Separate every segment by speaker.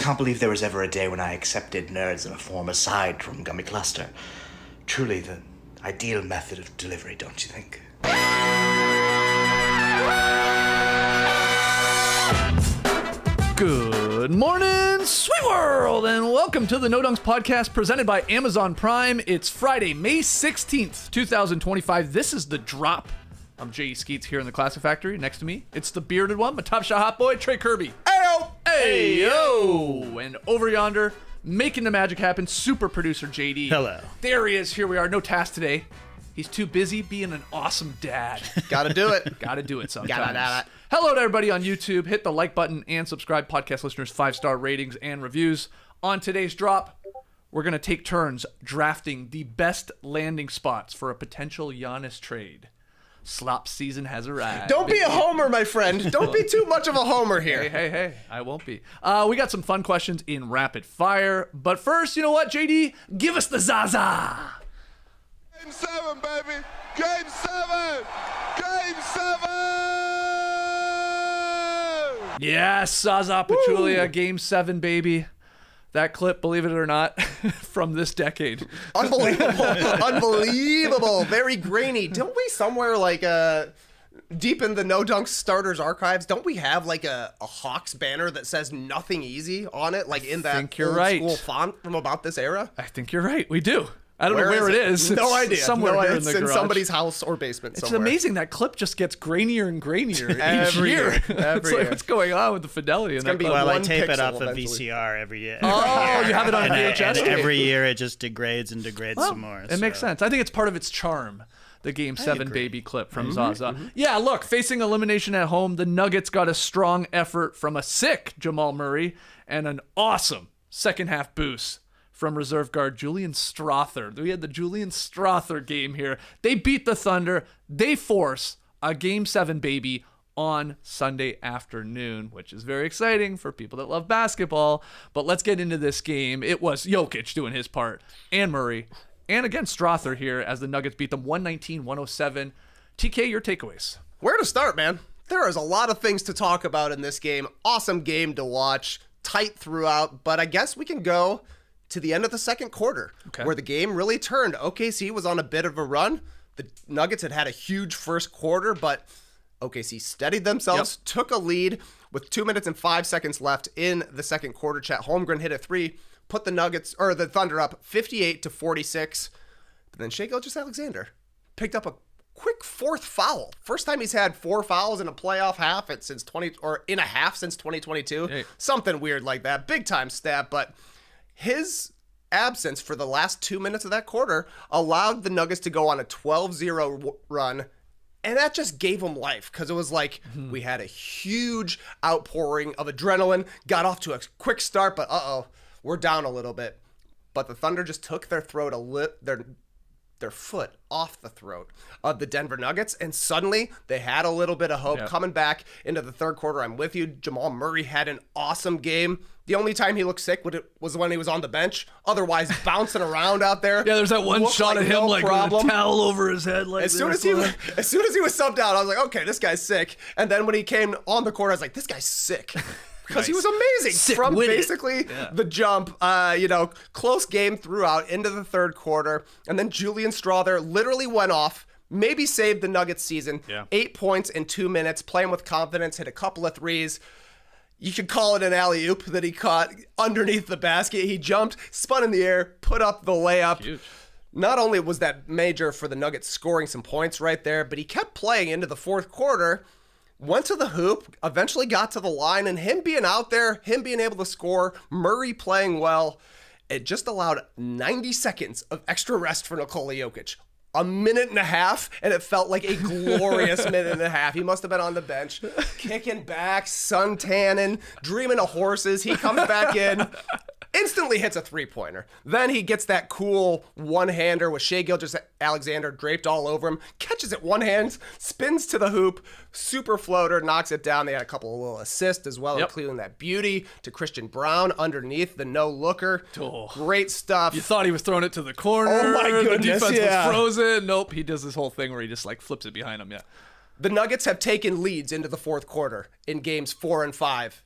Speaker 1: can't believe there was ever a day when I accepted nerds in a form aside from Gummy Cluster. Truly the ideal method of delivery, don't you think?
Speaker 2: Good morning, sweet world, and welcome to the No Dunks podcast presented by Amazon Prime. It's Friday, May 16th, 2025. This is The Drop. I'm J.E. Skeets here in the Classic Factory. Next to me, it's the bearded one, my top shot hot boy, Trey Kirby.
Speaker 3: Ayo!
Speaker 2: Ayo! And over yonder, making the magic happen, super producer JD.
Speaker 4: Hello.
Speaker 2: There he is. Here we are. No task today. He's too busy being an awesome dad.
Speaker 3: Gotta do it.
Speaker 2: Gotta do it sometimes.
Speaker 3: Gotta do it.
Speaker 2: Hello to everybody on YouTube. Hit the like button and subscribe. Podcast listeners, 5-star ratings and reviews. On today's drop, we're going to take turns drafting the best landing spots for a potential Giannis trade. Slop season has arrived.
Speaker 3: Don't be a homer, my friend. Don't be too much of a homer here.
Speaker 2: Hey, I won't be. We got some fun questions in rapid fire. But first, you know what, JD? Give us the Zaza.
Speaker 5: Game 7, baby. Game 7. Game 7.
Speaker 2: Yes, Zaza Pachulia, Game 7, baby. That clip, believe it or not, from this decade.
Speaker 3: Unbelievable. Unbelievable. Very grainy. Don't we somewhere like deep in the No Dunks starters archives, don't we have like a Hawks banner that says nothing easy on it? Like in that old school font from about this era?
Speaker 2: I think you're right. We do. I don't know where it is.
Speaker 3: No idea.
Speaker 2: Somewhere
Speaker 3: no,
Speaker 2: here
Speaker 3: it's
Speaker 2: in the garage.
Speaker 3: somebody's house or basement
Speaker 2: It's
Speaker 3: somewhere.
Speaker 2: amazing. That clip just gets grainier and grainier each
Speaker 3: Every
Speaker 2: year.
Speaker 3: year. Every
Speaker 2: Like,
Speaker 3: year.
Speaker 2: what's going on with the fidelity in that
Speaker 3: gonna be
Speaker 2: clip?
Speaker 4: Well, I
Speaker 3: one
Speaker 4: tape it
Speaker 3: pixel
Speaker 4: off
Speaker 3: eventually.
Speaker 4: of VCR every year.
Speaker 2: Oh, you have it on VHS?
Speaker 4: And every year it just degrades and degrades some more.
Speaker 2: It makes sense. I think it's part of its charm. The Game 7 baby clip from Zaza. Yeah, look, facing elimination at home, the Nuggets got a strong effort from a sick Jamal Murray and an awesome second half boost from reserve guard Julian Strawther. We had the Julian Strawther game here. They beat the Thunder. They force a Game 7 baby on Sunday afternoon, which is very exciting for people that love basketball. But let's get into this game. It was Jokic doing his part and Murray. And again, Strawther here as the Nuggets beat them 119-107. TK, your takeaways.
Speaker 3: Where to start, man? There is a lot of things to talk about in this game. Awesome game to watch. Tight throughout. But I guess we can go to the end of the second quarter, where the game really turned. OKC was on a bit of a run. The Nuggets had a huge first quarter, but OKC steadied themselves, took a lead with 2 minutes and 5 seconds left in the second quarter. Chet Holmgren hit a three, put the Thunder up 58-46. But then Shai Gilgeous-Alexander picked up a quick fourth foul. First time he's had 4 fouls in a playoff half since 2022.
Speaker 2: Hey.
Speaker 3: Something weird like that. Big time stat, but his absence for the last 2 minutes of that quarter allowed the Nuggets to go on a 12-0 run, and that just gave them life because it was like we had a huge outpouring of adrenaline, got off to a quick start, but we're down a little bit. But the Thunder just took their foot off the throat of the Denver Nuggets, and suddenly they had a little bit of hope coming back into the third quarter. I'm with you. Jamal Murray had an awesome game. The only time he looked sick was when he was on the bench. Otherwise, bouncing around out there.
Speaker 2: Yeah, there's that one shot of him with a towel over his head. Like
Speaker 3: as soon as he was subbed out, I was like, okay, this guy's sick. And then when he came on the court, I was like, this guy's sick. Because he was amazing from basically the jump. Close game throughout into the third quarter. And then Julian Strawther literally went off, maybe saved the Nuggets season. 8 points in 2 minutes, playing with confidence, hit a couple of threes. You could call it an alley-oop that he caught underneath the basket. He jumped, spun in the air, put up the layup.
Speaker 2: Huge.
Speaker 3: Not only was that major for the Nuggets scoring some points right there, but he kept playing into the fourth quarter. Went to the hoop, eventually got to the line, and him being out there, him being able to score, Murray playing well, it just allowed 90 seconds of extra rest for Nikola Jokic. A minute and a half, and it felt like a glorious minute and a half. He must have been on the bench, kicking back, sun tanning, dreaming of horses. He comes back in, instantly hits a three-pointer. Then he gets that cool one-hander with Shai Gilgeous-Alexander draped all over him, catches it one hand, spins to the hoop, super floater, knocks it down. They had a couple of little assists as well, including that beauty to Christian Brown underneath the no-looker.
Speaker 2: Oh.
Speaker 3: Great stuff.
Speaker 2: You thought he was throwing it to the corner.
Speaker 3: Oh my goodness,
Speaker 2: The defense
Speaker 3: yeah.
Speaker 2: was frozen. Nope, he does this whole thing where he just like flips it behind him. Yeah.
Speaker 3: The Nuggets have taken leads into the fourth quarter in games 4 and 5.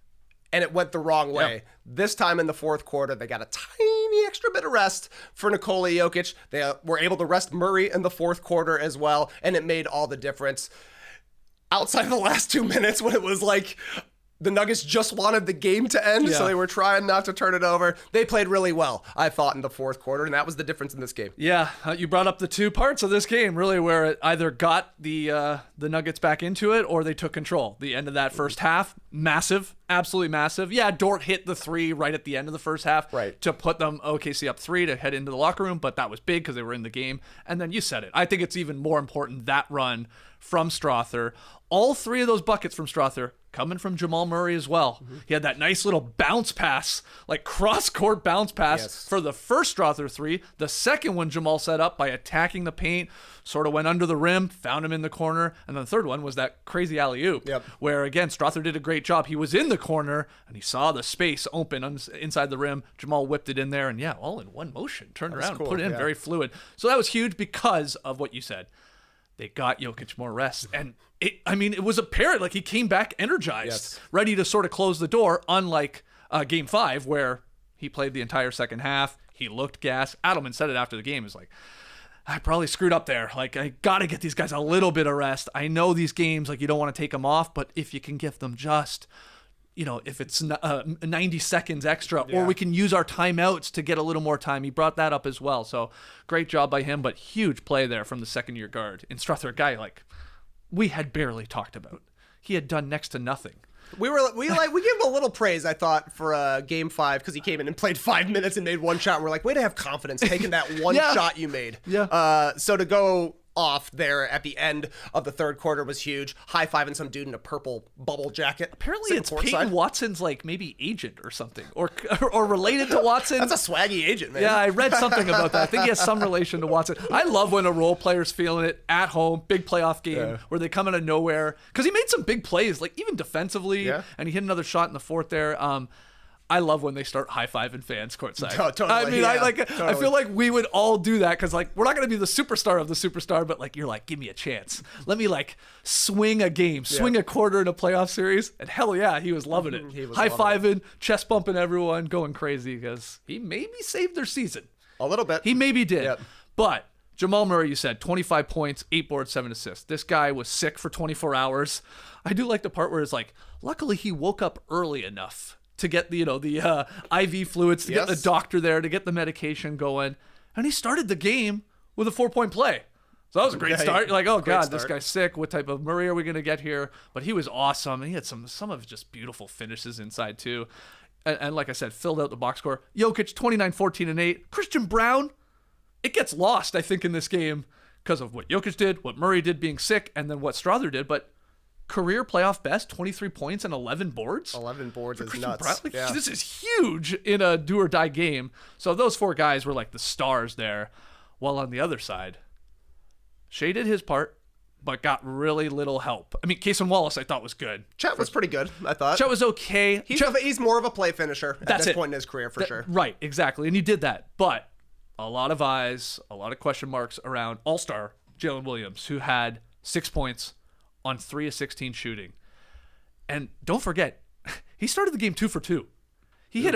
Speaker 3: and it went the wrong way.
Speaker 2: Yep.
Speaker 3: This time in the fourth quarter, they got a tiny extra bit of rest for Nikola Jokic. They were able to rest Murray in the fourth quarter as well, and it made all the difference. Outside of the last 2 minutes when it was like the Nuggets just wanted the game to end, so they were trying not to turn it over. They played really well, I thought, in the fourth quarter, and that was the difference in this game.
Speaker 2: Yeah, you brought up the two parts of this game, really, where it either got the Nuggets back into it or they took control. The end of that first half, massive, absolutely massive. Yeah, Dort hit the three right at the end of the first half to put them OKC up 3 to head into the locker room, but that was big because they were in the game. And then you said it. I think it's even more important, that run from Strawther. All 3 of those buckets from Strawther coming from Jamal Murray as well. He had that nice little bounce pass, like cross-court bounce pass for the first Strawther 3. The second one Jamal set up by attacking the paint, sort of went under the rim, found him in the corner. And then the third one was that crazy alley-oop, where, again, Strawther did a great job. He was in the corner, and he saw the space open inside the rim. Jamal whipped it in there, and all in one motion. Turned around,
Speaker 3: cool,
Speaker 2: put it in, very fluid. So that was huge because of what you said. They got Jokic more rest. And it was apparent, like he came back energized, ready to sort of close the door, unlike Game 5, where he played the entire second half. He looked gassed. Adelman said it after the game. He's like, I probably screwed up there. Like, I got to get these guys a little bit of rest. I know these games, like, you don't want to take them off, but if you can give them just, if it's 90 seconds extra, or we can use our timeouts to get a little more time. He brought that up as well. So great job by him, but huge play there from the second-year guard. And Strawther, a guy like we had barely talked about. He had done next to nothing.
Speaker 3: We gave him a little praise, I thought, for Game 5 because he came in and played 5 minutes and made one shot. And we're like, way to have confidence taking that one shot you made. So to go off there at the end of the third quarter was huge. High-fiving some dude in a purple bubble jacket.
Speaker 2: Apparently it's Peyton Watson's like maybe agent or something, or related to Watson.
Speaker 3: That's a swaggy agent, man.
Speaker 2: Yeah, I read something about that. I think he has some relation to Watson. I love when a role player's feeling it at home, big playoff game where they come out of nowhere, because he made some big plays, like even defensively, and he hit another shot in the fourth there. I love when they start high-fiving fans courtside.
Speaker 3: Totally,
Speaker 2: I mean, I feel like we would all do that because, like, we're not going to be the superstar of the superstar, but, like, you're like, give me a chance. Let me, like, swing a game, swing a quarter in a playoff series. And hell yeah, he was loving it. High-fiving, chest bumping everyone, going crazy because he maybe saved their season.
Speaker 3: A little bit.
Speaker 2: He maybe did. But Jamal Murray, you said, 25 points, 8 boards, 7 assists. This guy was sick for 24 hours. I do like the part where it's like, luckily he woke up early enough to get the IV fluids, to get the doctor there, to get the medication going. And he started the game with a 4-point play. So that was a great start. You're like, oh, God, this guy's sick. What type of Murray are we going to get here? But he was awesome. And he had some of just beautiful finishes inside, too. And like I said, filled out the box score. Jokic, 29, 14, and 8. Christian Brown, it gets lost, I think, in this game because of what Jokic did, what Murray did being sick, and then what Strawther did. But career playoff best, 23 points and 11 boards.
Speaker 3: 11 boards is
Speaker 2: Christian
Speaker 3: nuts.
Speaker 2: Brown, like, this is huge in a do-or-die game. So those 4 guys were like the stars there. While on the other side, Shai did his part, but got really little help. I mean, Cason Wallace I thought was good.
Speaker 3: Chet was pretty good, I thought.
Speaker 2: Chet was okay.
Speaker 3: He's more of a play finisher at this point in his career, for sure.
Speaker 2: Right, exactly. And he did that. But a lot of eyes, a lot of question marks around all-star Jalen Williams, who had 6 points on 3 of 16 shooting. And don't forget, he started the game 2 for 2. He hit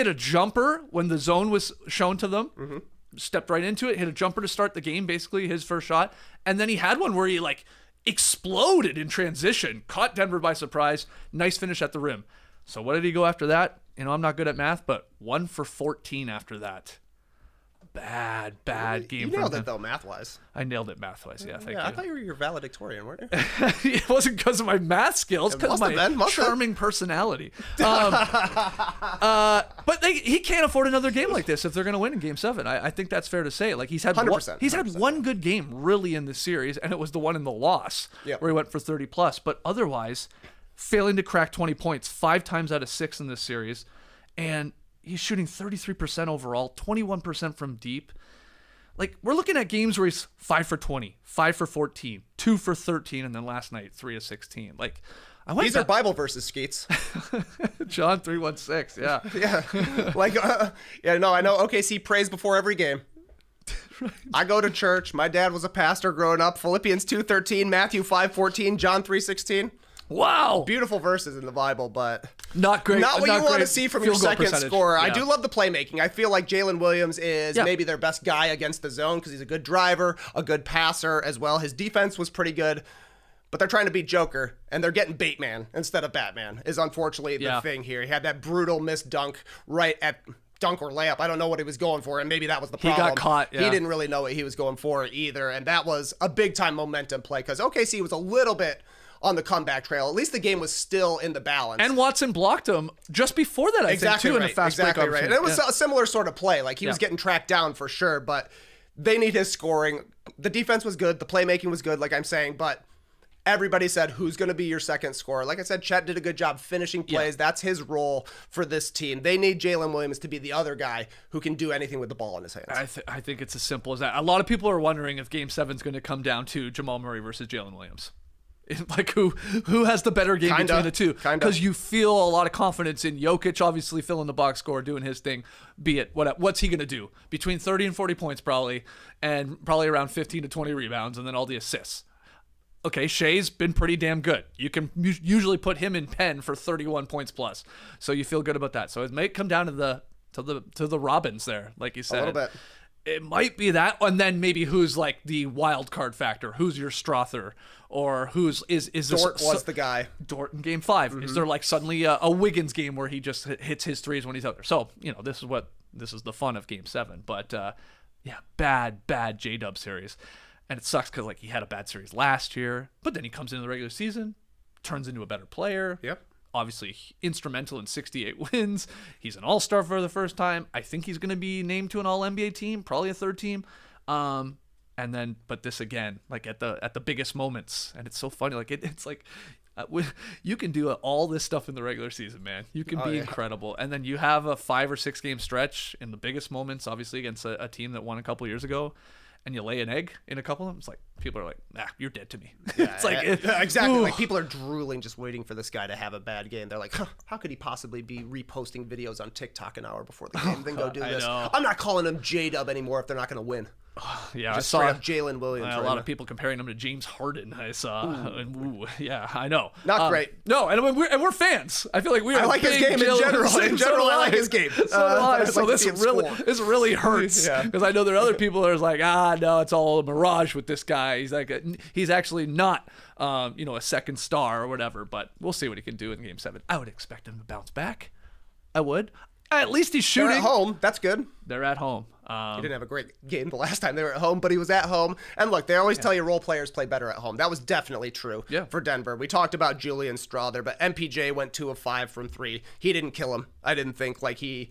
Speaker 2: a jumper when the zone was shown to them. Stepped right into it, hit a jumper to start the game, basically his first shot. And then he had one where he like exploded in transition, caught Denver by surprise. Nice finish at the rim. So what did he go after that? I'm not good at math, but 1 for 14 after that. Bad game.
Speaker 3: You nailed it though, math-wise.
Speaker 2: I nailed it math-wise. Yeah, thank you.
Speaker 3: I thought you were your valedictorian, weren't you?
Speaker 2: It wasn't because of my math skills, because of my charming personality. But he can't afford another game like this if they're going to win in Game 7. I think that's fair to say. Like he's had 100%, one good game really in this series, and it was the one in the loss where he went for 30 plus. But otherwise, failing to crack 20 points 5 times out of 6 in this series, and he's shooting 33% overall, 21% from deep. Like, we're looking at games where he's 5 for 20, 5 for 14, 2 for 13, and then last night, 3 of 16. Like,
Speaker 3: these are Bible verses, Skeets.
Speaker 2: John 3:16, yeah.
Speaker 3: I know OKC prays before every game. Right. I go to church. My dad was a pastor growing up. Philippians 2:13, Matthew 5:14, John 3:16.
Speaker 2: Wow.
Speaker 3: Beautiful verses in the Bible, but
Speaker 2: Not great.
Speaker 3: not what you want to see from your
Speaker 2: field goal
Speaker 3: second
Speaker 2: percentage.
Speaker 3: scorer. I
Speaker 2: Yeah.
Speaker 3: do love the playmaking. I feel like Jalen Williams is maybe their best guy against the zone because he's a good driver, a good passer as well. His defense was pretty good, but they're trying to beat Joker, and they're getting Bateman instead of Batman is unfortunately the thing here. He had that brutal missed dunk right at dunk or layup. I don't know what he was going for, and maybe that was the problem.
Speaker 2: He got caught. Yeah.
Speaker 3: He didn't really know what he was going for either, and that was a big-time momentum play because OKC was a little bit on the comeback trail. At least the game was still in the balance.
Speaker 2: And Watson blocked him just before that, I think, too, in a fast break
Speaker 3: right. And it was a similar sort of play. Like, he was
Speaker 2: Yeah.
Speaker 3: getting tracked down for sure, but they need his scoring. The defense was good. The playmaking was good, like I'm saying, but everybody said, who's going to be your second scorer? Like I said, Chet did a good job finishing plays.
Speaker 2: Yeah.
Speaker 3: That's his role for this team. They need Jalen Williams to be the other guy who can do anything with the ball in his hands.
Speaker 2: I think it's as simple as that. A lot of people are wondering if Game 7 is going to come down to Jamal Murray versus Jalen Williams. Like, who has the better game between the two? Because you feel a lot of confidence in Jokic, obviously filling the box score, doing his thing. Be it what's he going to do? Between 30 and 40 points probably, and probably around 15 to 20 rebounds, and then all the assists. Okay, Shai's been pretty damn good. You can usually put him in pen for 31 points plus, so you feel good about that. So it may come down to the Robins there, like you said.
Speaker 3: A little bit.
Speaker 2: It might be that, and then maybe who's like the wild card factor? Who's your Strawther, or who's is
Speaker 3: Dort was the guy.
Speaker 2: Dort in Game 5? Is there like suddenly a Wiggins game where he just hits his threes when he's out there? So this is the fun of Game 7. But bad J-Dub series, and it sucks because like he had a bad series last year, but then he comes into the regular season, turns into a better player.
Speaker 3: Yep.
Speaker 2: Obviously instrumental in 68 wins. He's an all-star for the first time. I think he's going to be named to an all-NBA team, probably a third team. But this again, like at the biggest moments, and it's so funny. Like it's like you can do all this stuff in the regular season, man. You can be incredible, and then you have a 5 or 6 game stretch in the biggest moments, obviously against a team that won a couple years ago. And you lay an egg in a couple of them, it's like people are like, you're dead to me. It's like
Speaker 3: exactly.
Speaker 2: ooh.
Speaker 3: Like, people are drooling just waiting for this guy to have a bad game. They're like, how could he possibly be reposting videos on TikTok an hour before the game? Then go do this.
Speaker 2: know.
Speaker 3: I'm not calling him J-Dub anymore if they're not going to win.
Speaker 2: Yeah,
Speaker 3: Just
Speaker 2: I
Speaker 3: straight
Speaker 2: saw
Speaker 3: up Jalen Williams.
Speaker 2: a lot of people comparing him to James Harden. I saw, yeah, I know.
Speaker 3: Not great.
Speaker 2: No, and we're fans. I feel like we are.
Speaker 3: I like his
Speaker 2: big
Speaker 3: game in
Speaker 2: Jalen-
Speaker 3: general.
Speaker 2: so
Speaker 3: In general,
Speaker 2: do
Speaker 3: I like his game.
Speaker 2: So do I.
Speaker 3: I'd
Speaker 2: So
Speaker 3: like to see him score.
Speaker 2: this really hurts
Speaker 3: Yeah.
Speaker 2: because I know there are other people that are like, no, it's all a mirage with this guy. He's like, he's actually not, a second star or whatever. But we'll see what he can do in Game 7. I would expect him to bounce back. I would. At least he's shooting.
Speaker 3: They're at home. That's good.
Speaker 2: They're at home.
Speaker 3: He didn't have a great game the last time they were at home, but he was at home. And look, they always tell you role players play better at home. That was definitely true for Denver. We talked about Julian Strawther, but MPJ went 2 of 5 from 3. He didn't kill him. I didn't think like he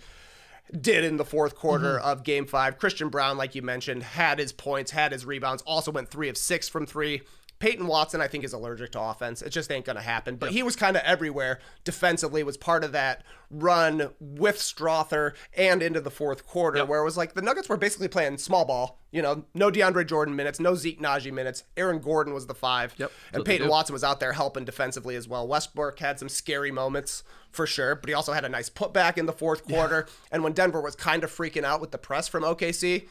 Speaker 3: did in the fourth quarter of Game 5. Christian Brown, like you mentioned, had his points, had his rebounds, also went 3 of 6 from 3. Peyton Watson, I think, is allergic to offense. It just ain't going to happen. But he was kind of everywhere defensively, was part of that run with Strawther and into the fourth quarter, where it was like the Nuggets were basically playing small ball. No DeAndre Jordan minutes, no Zeke Naji minutes. Aaron Gordon was the 5. And Peyton Watson was out there helping defensively as well. Westbrook had some scary moments for sure, but he also had a nice putback in the fourth quarter. And when Denver was kind of freaking out with the press from OKC,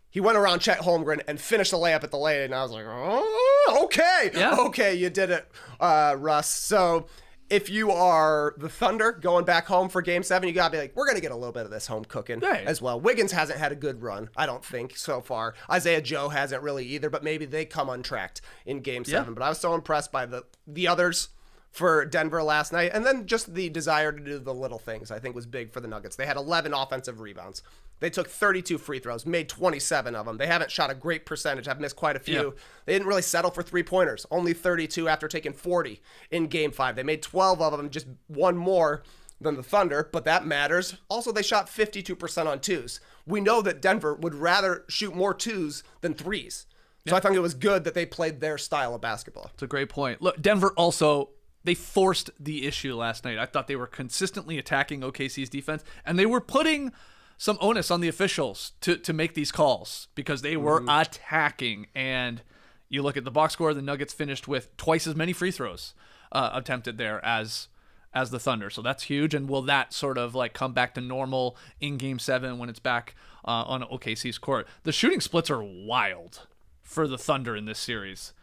Speaker 3: he went around Chet Holmgren and finished the layup at the lane, and I was like, oh, okay.
Speaker 2: Yeah.
Speaker 3: Okay, you did it, Russ. So if you are the Thunder going back home for Game 7, you got to be like, we're going to get a little bit of this home cooking as well. Wiggins hasn't had a good run, I don't think, so far. Isaiah Joe hasn't really either, but maybe they come untracked in Game 7. But I was so impressed by the others for Denver last night. And then just the desire to do the little things, I think, was big for the Nuggets. They had 11 offensive rebounds. They took 32 free throws, made 27 of them. They haven't shot a great percentage. I've missed quite a few.
Speaker 2: Yeah.
Speaker 3: They didn't really settle for three-pointers. Only 32 after taking 40 in Game 5. They made 12 of them, just one more than the Thunder, but that matters. Also, they shot 52% on twos. We know that Denver would rather shoot more twos than threes. So I think it was good that they played their style of basketball.
Speaker 2: It's a great point. Look, Denver also, they forced the issue last night. I thought they were consistently attacking OKC's defense, and they were putting some onus on the officials to make these calls because they were attacking. And you look at the box score, the Nuggets finished with twice as many free throws attempted there as the Thunder. So that's huge. And will that sort of like come back to normal in Game 7 when it's back on OKC's court? The shooting splits are wild for the Thunder in this series.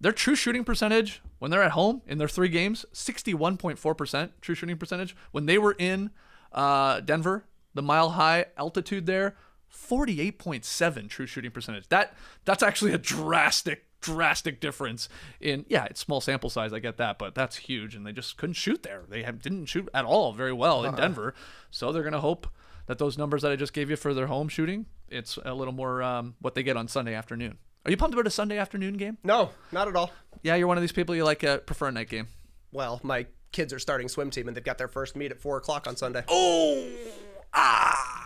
Speaker 2: Their true shooting percentage when they're at home in their 3 games, 61.4% true shooting percentage. When they were in Denver, the Mile High altitude there, 48.7 true shooting percentage. That's actually a drastic difference in, it's small sample size, I get that, but that's huge, and they just couldn't shoot there. They didn't shoot at all very well in Denver, so they're going to hope that those numbers that I just gave you for their home shooting, it's a little more what they get on Sunday afternoon. Are you pumped about a Sunday afternoon game?
Speaker 3: No, not at all.
Speaker 2: Yeah, you're one of these people you like prefer a night game.
Speaker 3: Well, my kids are starting swim team, and they've got their first meet at 4 o'clock on Sunday.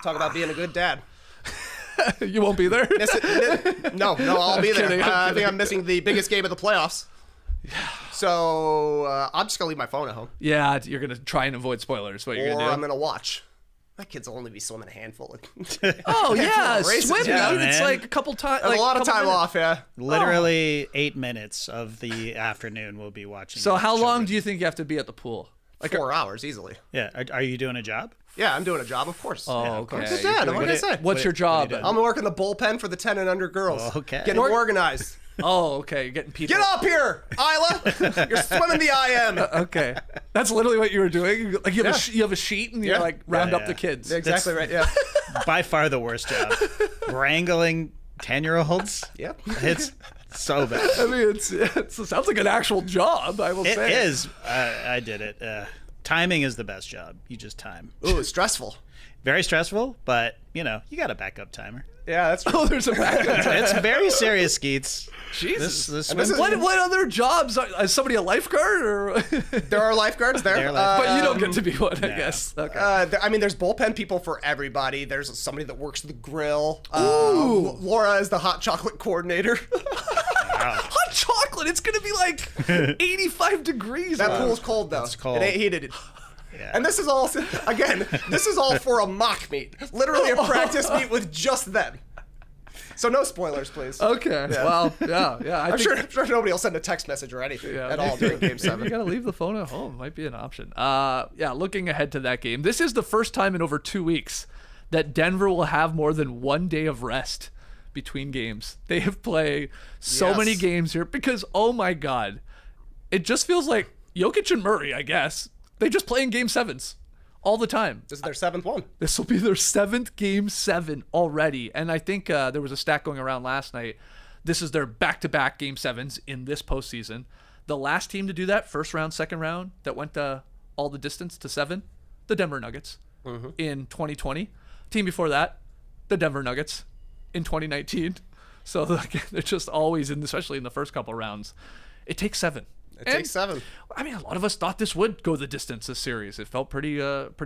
Speaker 3: Talk about being a good dad.
Speaker 2: You won't be there?
Speaker 3: No, I'll be there.
Speaker 2: Kidding,
Speaker 3: I think I'm missing the biggest game of the playoffs. So I'm just going to leave my phone at home.
Speaker 2: Yeah, you're going to try and avoid spoilers. What you're going to do?
Speaker 3: Or I'm going to watch. My kids will only be swimming a handful of
Speaker 2: Oh, yeah,
Speaker 3: races.
Speaker 2: swimming.
Speaker 4: Yeah,
Speaker 2: It's
Speaker 4: man.
Speaker 2: like a couple times.
Speaker 3: a lot of time off, yeah.
Speaker 4: Literally 8 minutes of the afternoon we'll be watching.
Speaker 2: So how long
Speaker 4: children.
Speaker 2: do you think you have to be at the pool?
Speaker 3: Like 4 hours easily.
Speaker 4: Yeah, are you doing a job?
Speaker 3: Yeah, I'm doing a job, of course.
Speaker 2: Oh,
Speaker 3: Yeah,
Speaker 2: okay.
Speaker 3: Good dad, what can I say?
Speaker 2: What's your job?
Speaker 3: I'm working the bullpen for the 10 and under girls.
Speaker 4: Oh, okay.
Speaker 3: Getting organized.
Speaker 2: Oh, okay. You're getting people.
Speaker 3: Get up here, Isla. You're swimming the IM.
Speaker 2: Okay, that's literally what you were doing. Like you have a sheet and you
Speaker 3: Yeah.
Speaker 2: like round up
Speaker 4: yeah.
Speaker 2: the kids.
Speaker 3: Exactly right, yeah.
Speaker 4: By far the worst job. Wrangling 10-year-olds.
Speaker 3: Yep.
Speaker 4: It's so bad.
Speaker 2: I mean, it sounds like an actual job. I will
Speaker 4: It
Speaker 2: say
Speaker 4: is. I did it. Timing is the best job. You just time.
Speaker 3: Ooh, it's stressful.
Speaker 4: Very stressful, but you got a backup timer.
Speaker 3: Yeah, that's true.
Speaker 2: Oh, there's a backup.
Speaker 4: It's very serious, Skeets.
Speaker 2: Jesus.
Speaker 4: This
Speaker 3: And this is-
Speaker 2: What other jobs? Is somebody a lifeguard or?
Speaker 3: There are lifeguards there.
Speaker 4: They're lifeguards.
Speaker 2: But you don't get to be one, I guess. Okay.
Speaker 3: I mean, there's bullpen people for everybody. There's somebody that works the grill. Laura is the hot chocolate coordinator.
Speaker 2: Hot chocolate. It's gonna be like 85 degrees.
Speaker 3: That pool's cold though.
Speaker 4: It's cold.
Speaker 3: It ain't heated.
Speaker 4: Yeah.
Speaker 3: And this is all for a mock meet. Literally a practice meet with just them. So no spoilers, please.
Speaker 2: Okay. Well, yeah.
Speaker 3: I'm sure nobody will send a text message or anything at all during Game 7.
Speaker 2: You gotta leave the phone at home. Might be an option. Looking ahead to that game, this is the first time in over 2 weeks that Denver will have more than 1 day of rest between games. They have played so
Speaker 3: Yes.
Speaker 2: many games here because, oh my God, it just feels like Jokic and Murray, I guess, they just play in Game 7s all the time.
Speaker 3: This is their 7th one.
Speaker 2: This will be their 7th Game 7 already. And I think there was a stat going around last night. This is their back-to-back Game 7s in this postseason. The last team to do that, first round, second round, that went all the distance to 7, the Denver Nuggets in 2020. Team before that, the Denver Nuggets in 2019. So they're just always, especially in the first couple rounds, it takes 7.
Speaker 3: It takes 7.
Speaker 2: I mean, a lot of us thought this would go the distance, this series. It felt pretty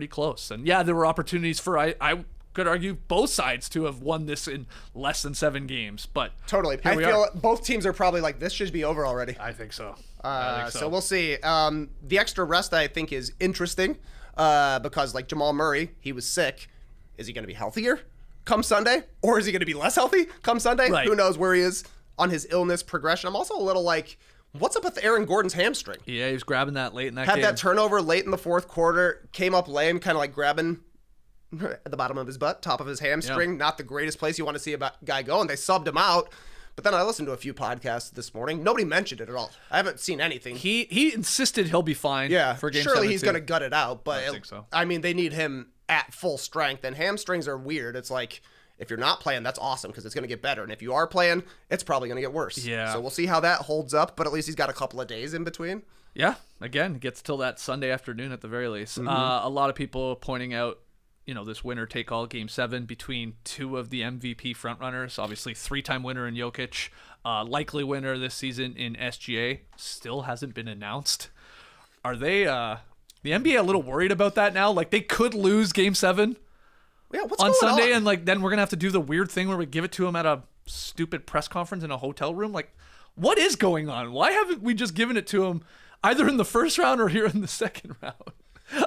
Speaker 2: close. And yeah, there were opportunities for, I could argue, both sides to have won this in less than 7 games. But
Speaker 3: Totally.
Speaker 2: here
Speaker 3: I
Speaker 2: we
Speaker 3: feel
Speaker 2: are.
Speaker 3: both teams are probably like, this should be over already.
Speaker 2: I think so.
Speaker 3: So we'll see. The extra rest, I think, is interesting because, like Jamal Murray, he was sick. Is he going to be healthier come Sunday? Or is he going to be less healthy come Sunday?
Speaker 2: Right.
Speaker 3: Who knows where he is on his illness progression. I'm also a little like, what's up with Aaron Gordon's hamstring?
Speaker 2: Yeah, he was grabbing that late in that
Speaker 3: Had
Speaker 2: game.
Speaker 3: that turnover late in the fourth quarter, came up lame, kind of like grabbing at the bottom of his butt, top of his hamstring.
Speaker 2: Yeah.
Speaker 3: Not the greatest place you want to see a guy go, and they subbed him out. But then I listened to a few podcasts this morning. Nobody mentioned it at all. I haven't seen anything.
Speaker 2: He insisted he'll be fine for Game 7.
Speaker 3: surely he's going to gut it out. But
Speaker 2: I think so.
Speaker 3: I mean, they need him at full strength, and hamstrings are weird. It's like, if you're not playing, that's awesome because it's going to get better. And if you are playing, it's probably going to get worse.
Speaker 2: Yeah.
Speaker 3: So we'll see how that holds up, but at least he's got a couple of days in between.
Speaker 2: Yeah, again, gets till that Sunday afternoon at the very least. A lot of people pointing out, this winner-take-all Game 7 between 2 of the MVP frontrunners. Obviously, 3-time winner in Jokic, likely winner this season in SGA. Still hasn't been announced. Are they, the NBA, a little worried about that now? Like, they could lose Game 7
Speaker 3: Yeah, what's
Speaker 2: on
Speaker 3: going
Speaker 2: Sunday,
Speaker 3: on?
Speaker 2: and then we're going to have to do the weird thing where we give it to him at a stupid press conference in a hotel room. Like, what is going on? Why haven't we just given it to him either in the first round or here in the second round?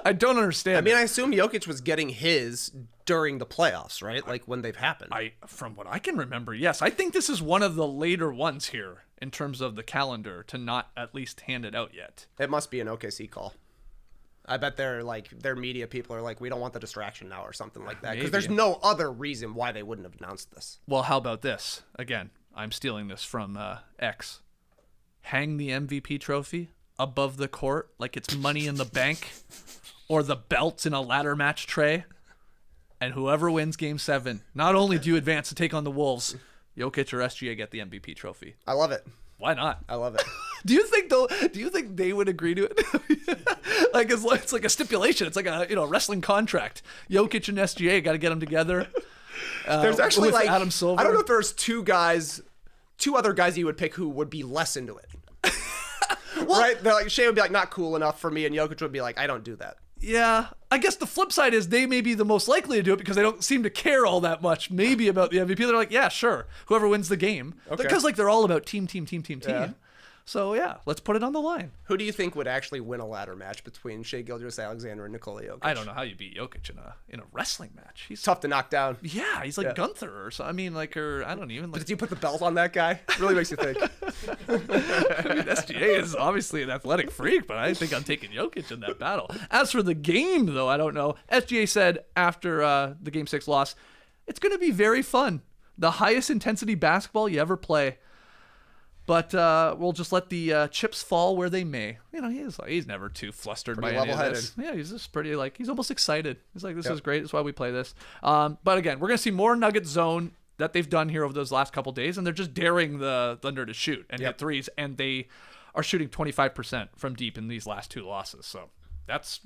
Speaker 2: I don't understand.
Speaker 3: I mean, I assume Jokic was getting his during the playoffs, right? Like when they've happened.
Speaker 2: From what I can remember, yes. I think this is one of the later ones here in terms of the calendar to not at least hand it out yet.
Speaker 3: It must be an OKC call. I bet their media people are like, we don't want the distraction now or something like that. Because there's
Speaker 2: Maybe.
Speaker 3: no other reason why they wouldn't have announced this.
Speaker 2: Well, how about this? Again, I'm stealing this from X. hang the MVP trophy above the court like it's money in the bank or the belts in a ladder match tray. And whoever wins Game 7, not only do you advance to take on the Wolves, Jokic or SGA get the MVP trophy.
Speaker 3: I love it.
Speaker 2: Why not?
Speaker 3: I love it.
Speaker 2: Do you think they would agree to it? Like it's like a stipulation. It's like a wrestling contract. Jokic and SGA got to get them together.
Speaker 3: There's actually
Speaker 2: with
Speaker 3: like
Speaker 2: Adam Silver.
Speaker 3: I don't know if there's two other guys you would pick who would be less into it. Right? They're like Shai would be like not cool enough for me, and Jokic would be like, I don't do that.
Speaker 2: Yeah, I guess the flip side is they may be the most likely to do it because they don't seem to care all that much maybe about the MVP. They're like, yeah, sure, whoever wins the game.
Speaker 3: Okay.
Speaker 2: Because like they're all about team.
Speaker 3: Yeah.
Speaker 2: So yeah, let's put it on the line.
Speaker 3: Who do you think would actually win a ladder match between Shai Gilgeous-Alexander and Nikola Jokic?
Speaker 2: I don't know how you beat Jokic in a wrestling match. He's
Speaker 3: Tough to knock down.
Speaker 2: Yeah, he's like Gunther or something. I mean, like, or I don't even like.
Speaker 3: Did you put the belt on that guy? Really makes you think.
Speaker 2: I mean, SGA is obviously an athletic freak, but I think I'm taking Jokic in that battle. As for the game, though, I don't know. SGA said after the Game 6 loss, it's going to be very fun. The highest intensity basketball you ever play. But we'll just let the chips fall where they may. You know, he's never too flustered
Speaker 3: Pretty
Speaker 2: by any of
Speaker 3: level-headed.
Speaker 2: this. Yeah, he's just pretty he's almost excited. He's like, this is great. That's why we play this. But again, we're gonna see more Nuggets zone that they've done here over those last couple days, and they're just daring the Thunder to shoot and hit threes, and they are shooting 25% from deep in these last 2 losses. So that's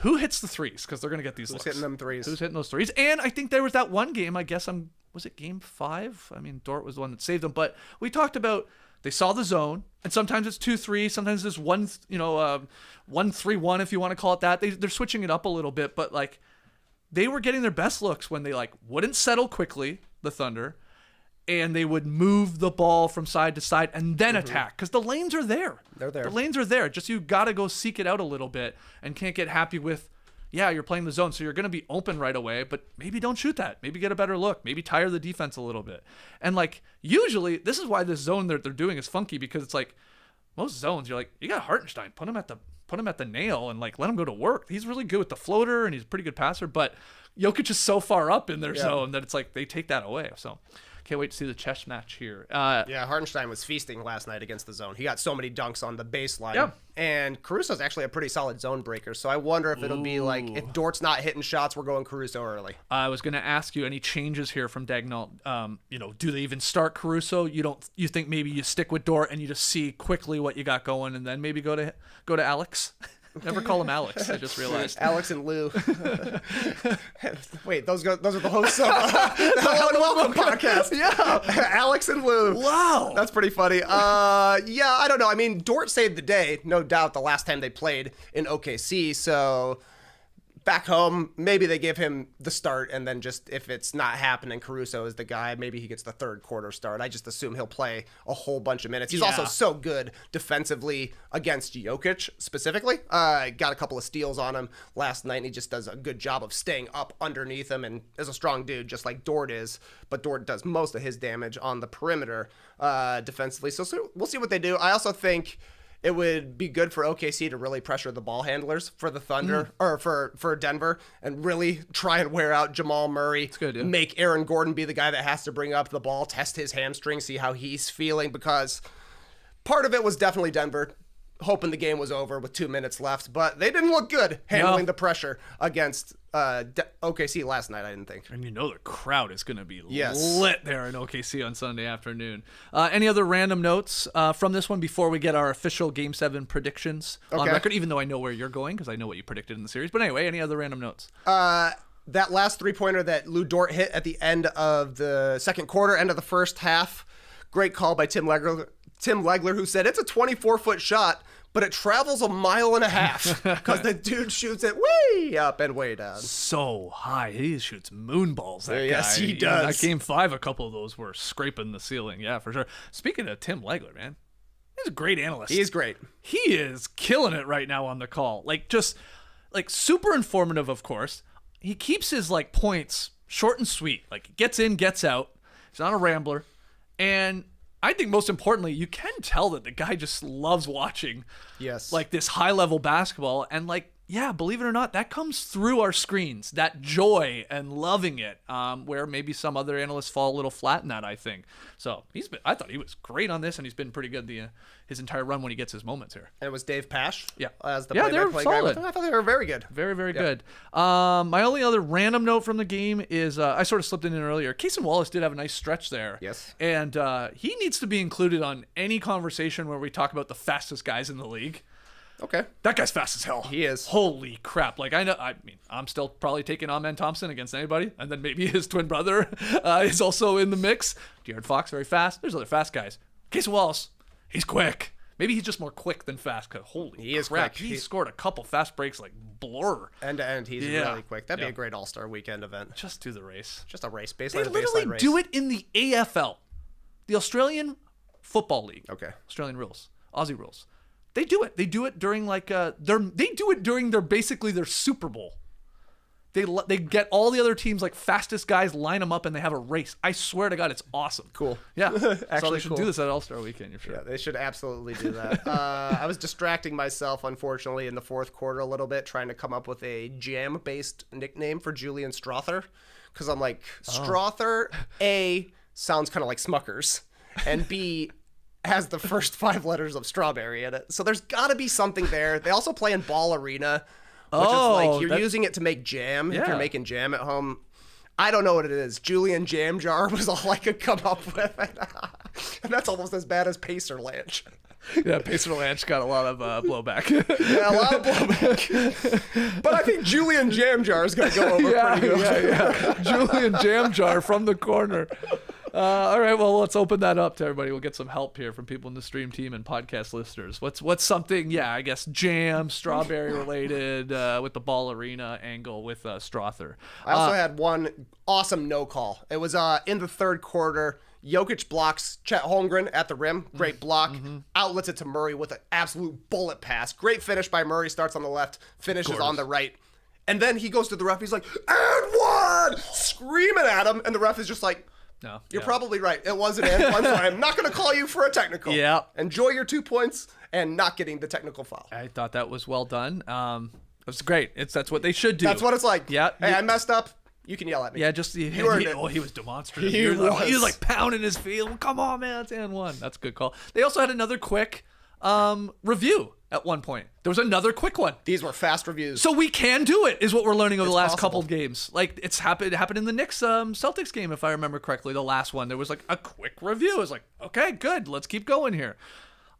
Speaker 2: who hits the threes because they're gonna get these looks.
Speaker 3: Who's hitting them threes?
Speaker 2: Who's hitting those threes? And I think there was that one game. I guess was it Game 5? I mean, Dort was the one that saved them, but we talked about. They saw the zone, and sometimes it's 2-3, sometimes it's 1-3-1 if you want to call it that. They're switching it up a little bit, but like they were getting their best looks when they like wouldn't settle quickly, the Thunder, and they would move the ball from side to side and then attack because the lanes are there.
Speaker 3: They're there.
Speaker 2: The lanes are there. Just you got to go seek it out a little bit and can't get happy with. Yeah, you're playing the zone, so you're going to be open right away, but maybe don't shoot that. Maybe get a better look. Maybe tire the defense a little bit. And, like, usually, this is why this zone that they're doing is funky, because it's like, most zones, you're like, you got Hartenstein, put him at the nail and, like, let him go to work. He's really good with the floater, and he's a pretty good passer, but Jokic is so far up in their zone that it's like they take that away. So, can't wait to see the chess match here.
Speaker 3: Hartenstein was feasting last night against the zone. He got so many dunks on the baseline. Yeah. And Caruso's actually a pretty solid zone breaker. So I wonder if it'll be like, if Dort's not hitting shots, we're going Caruso early.
Speaker 2: I was going to ask you any changes here from Daigneault. Do they even start Caruso? You think maybe you stick with Dort and you just see quickly what you got going and then maybe go to Alex? Never call him Alex. I just realized.
Speaker 3: Alex and Lou. Wait, those are the hosts of the Hello and Welcome podcast. Yeah, Alex and Lou.
Speaker 2: Wow,
Speaker 3: that's pretty funny. Yeah, I don't know. I mean, Dort saved the day, no doubt. The last time they played in OKC, so back home, maybe they give him the start, and then just if it's not happening, Caruso is the guy. Maybe he gets the third quarter start. I just assume he'll play a whole bunch of minutes. He's also so good defensively against Jokic specifically. Got a couple of steals on him last night, and he just does a good job of staying up underneath him and is a strong dude, just like Dort is. But Dort does most of his damage on the perimeter defensively. So we'll see what they do. I also think it would be good for OKC to really pressure the ball handlers for the Thunder or for Denver and really try and wear out Jamal Murray.
Speaker 2: That's good, yeah.
Speaker 3: Make Aaron Gordon be the guy that has to bring up the ball, test his hamstring, see how he's feeling, because part of it was definitely Denver hoping the game was over with 2 minutes left, but they didn't look good handling the pressure against OKC last night, I didn't think.
Speaker 2: And the crowd is going to be lit there in OKC on Sunday afternoon. Any other random notes from this one before we get our official Game 7 predictions on record, even though I know where you're going because I know what you predicted in the series. But anyway, any other random notes?
Speaker 3: That last three-pointer that Lou Dort hit at the end of the second quarter, end of the first half, great call by Tim Legler, who said it's a 24-foot shot, but it travels 1.5 miles because the dude shoots it way up and way down.
Speaker 2: So high. He shoots moonballs, that guy.
Speaker 3: Yes, he does.
Speaker 2: That Game 5, a couple of those were scraping the ceiling. Yeah, for sure. Speaking of Tim Legler, man, he's a great analyst.
Speaker 3: He is great.
Speaker 2: He is killing it right now on the call. Just super informative, of course. He keeps his, points short and sweet. Gets in, gets out. He's not a rambler. And I think most importantly, you can tell that the guy just loves watching this high-level basketball. And, yeah, believe it or not, that comes through our screens, that joy and loving it, where maybe some other analysts fall a little flat in that, I think. So I thought he was great on this, and he's been pretty good his entire run when he gets his moments here.
Speaker 3: And it was Dave Pash.
Speaker 2: Yeah.
Speaker 3: As the
Speaker 2: Yeah, they were
Speaker 3: play-by-play guy with
Speaker 2: solid.
Speaker 3: him. I thought they were very good.
Speaker 2: Very, very good. My only other random note from the game is I sort of slipped it in earlier. Casey Wallace did have a nice stretch there.
Speaker 3: Yes.
Speaker 2: And he needs to be included on any conversation where we talk about the fastest guys in the league.
Speaker 3: Okay.
Speaker 2: That guy's fast as hell.
Speaker 3: He is.
Speaker 2: Holy crap. Like, I'm still probably taking Ahman Thompson against anybody. And then maybe his twin brother is also in the mix. De'Aaron Fox, very fast. There's other fast guys. Casey Wallace, he's quick. Maybe he's just more quick than fast. Cause holy
Speaker 3: He is
Speaker 2: crap.
Speaker 3: quick.
Speaker 2: He scored a couple fast breaks like blur.
Speaker 3: End to end, he's
Speaker 2: Yeah.
Speaker 3: really quick. That'd be
Speaker 2: Yeah.
Speaker 3: a great All-Star Weekend event.
Speaker 2: Just do the race.
Speaker 3: Just a race,
Speaker 2: They
Speaker 3: baseline to
Speaker 2: literally
Speaker 3: baseline race.
Speaker 2: do it in the AFL, the Australian Football League.
Speaker 3: Okay.
Speaker 2: Australian rules, Aussie rules. They do it. They do it during they do it during their Super Bowl. They get all the other teams like fastest guys, line them up, and they have a race. I swear to God, it's awesome.
Speaker 3: Cool.
Speaker 2: Yeah. so
Speaker 3: Actually
Speaker 2: they should
Speaker 3: cool.
Speaker 2: do this at All-Star Weekend. You're sure.
Speaker 3: Yeah, they should absolutely do that. I was distracting myself, unfortunately, in the fourth quarter a little bit, trying to come up with a jam-based nickname for Julian Strawther. Because I'm like, Strawther, A, sounds kind of like Smuckers, and B, has the first 5 letters of strawberry in it. So there's got to be something there. They also play in Ball Arena, which is like you're using it to make jam if
Speaker 2: Yeah.
Speaker 3: you're making jam at home. I don't know what it is. Julian Jam Jar was all I could come up with. And that's almost as bad as Pacer Lanch.
Speaker 2: Yeah, Pacer Lanch got a lot of blowback.
Speaker 3: Yeah, a lot of blowback. But I think Julian Jam Jar is going to go over pretty good.
Speaker 2: Yeah. Julian Jam Jar from the corner. All right, well, let's open that up to everybody. We'll get some help here from people in the stream team and podcast listeners. What's something, I guess, jam, strawberry related with the Ball Arena angle with Strawther.
Speaker 3: I also had one awesome no call. It was in the third quarter. Jokic blocks Chet Holmgren at the rim. Great block. Outlets it to Murray with an absolute bullet pass. Great finish by Murray. Starts on the left, finishes on the right. And then he goes to the ref. He's like, and one! Screaming at him. And the ref is just like,
Speaker 2: No,
Speaker 3: you're probably right. It was an and one, so I'm not going to call you for a technical.
Speaker 2: Yeah.
Speaker 3: Enjoy your 2 points and not getting the technical foul.
Speaker 2: I thought that was well done. It was great. That's what they should do.
Speaker 3: That's what it's like.
Speaker 2: Yeah.
Speaker 3: Hey, I messed up. You can yell at me.
Speaker 2: Yeah, just he
Speaker 3: earned it.
Speaker 2: Oh, he was demonstrative.
Speaker 3: He
Speaker 2: was
Speaker 3: was.
Speaker 2: like pounding his feet. Well, come on, man, it's and one. That's a good call. They also had another quick review at one point. There was another quick one.
Speaker 3: These were fast reviews.
Speaker 2: So we can do it, is what we're learning over the last
Speaker 3: possible.
Speaker 2: couple of games. Like it happened in the Knicks Celtics game, if I remember correctly. The last one, there was like a quick review. It was like, okay, good, let's keep going here.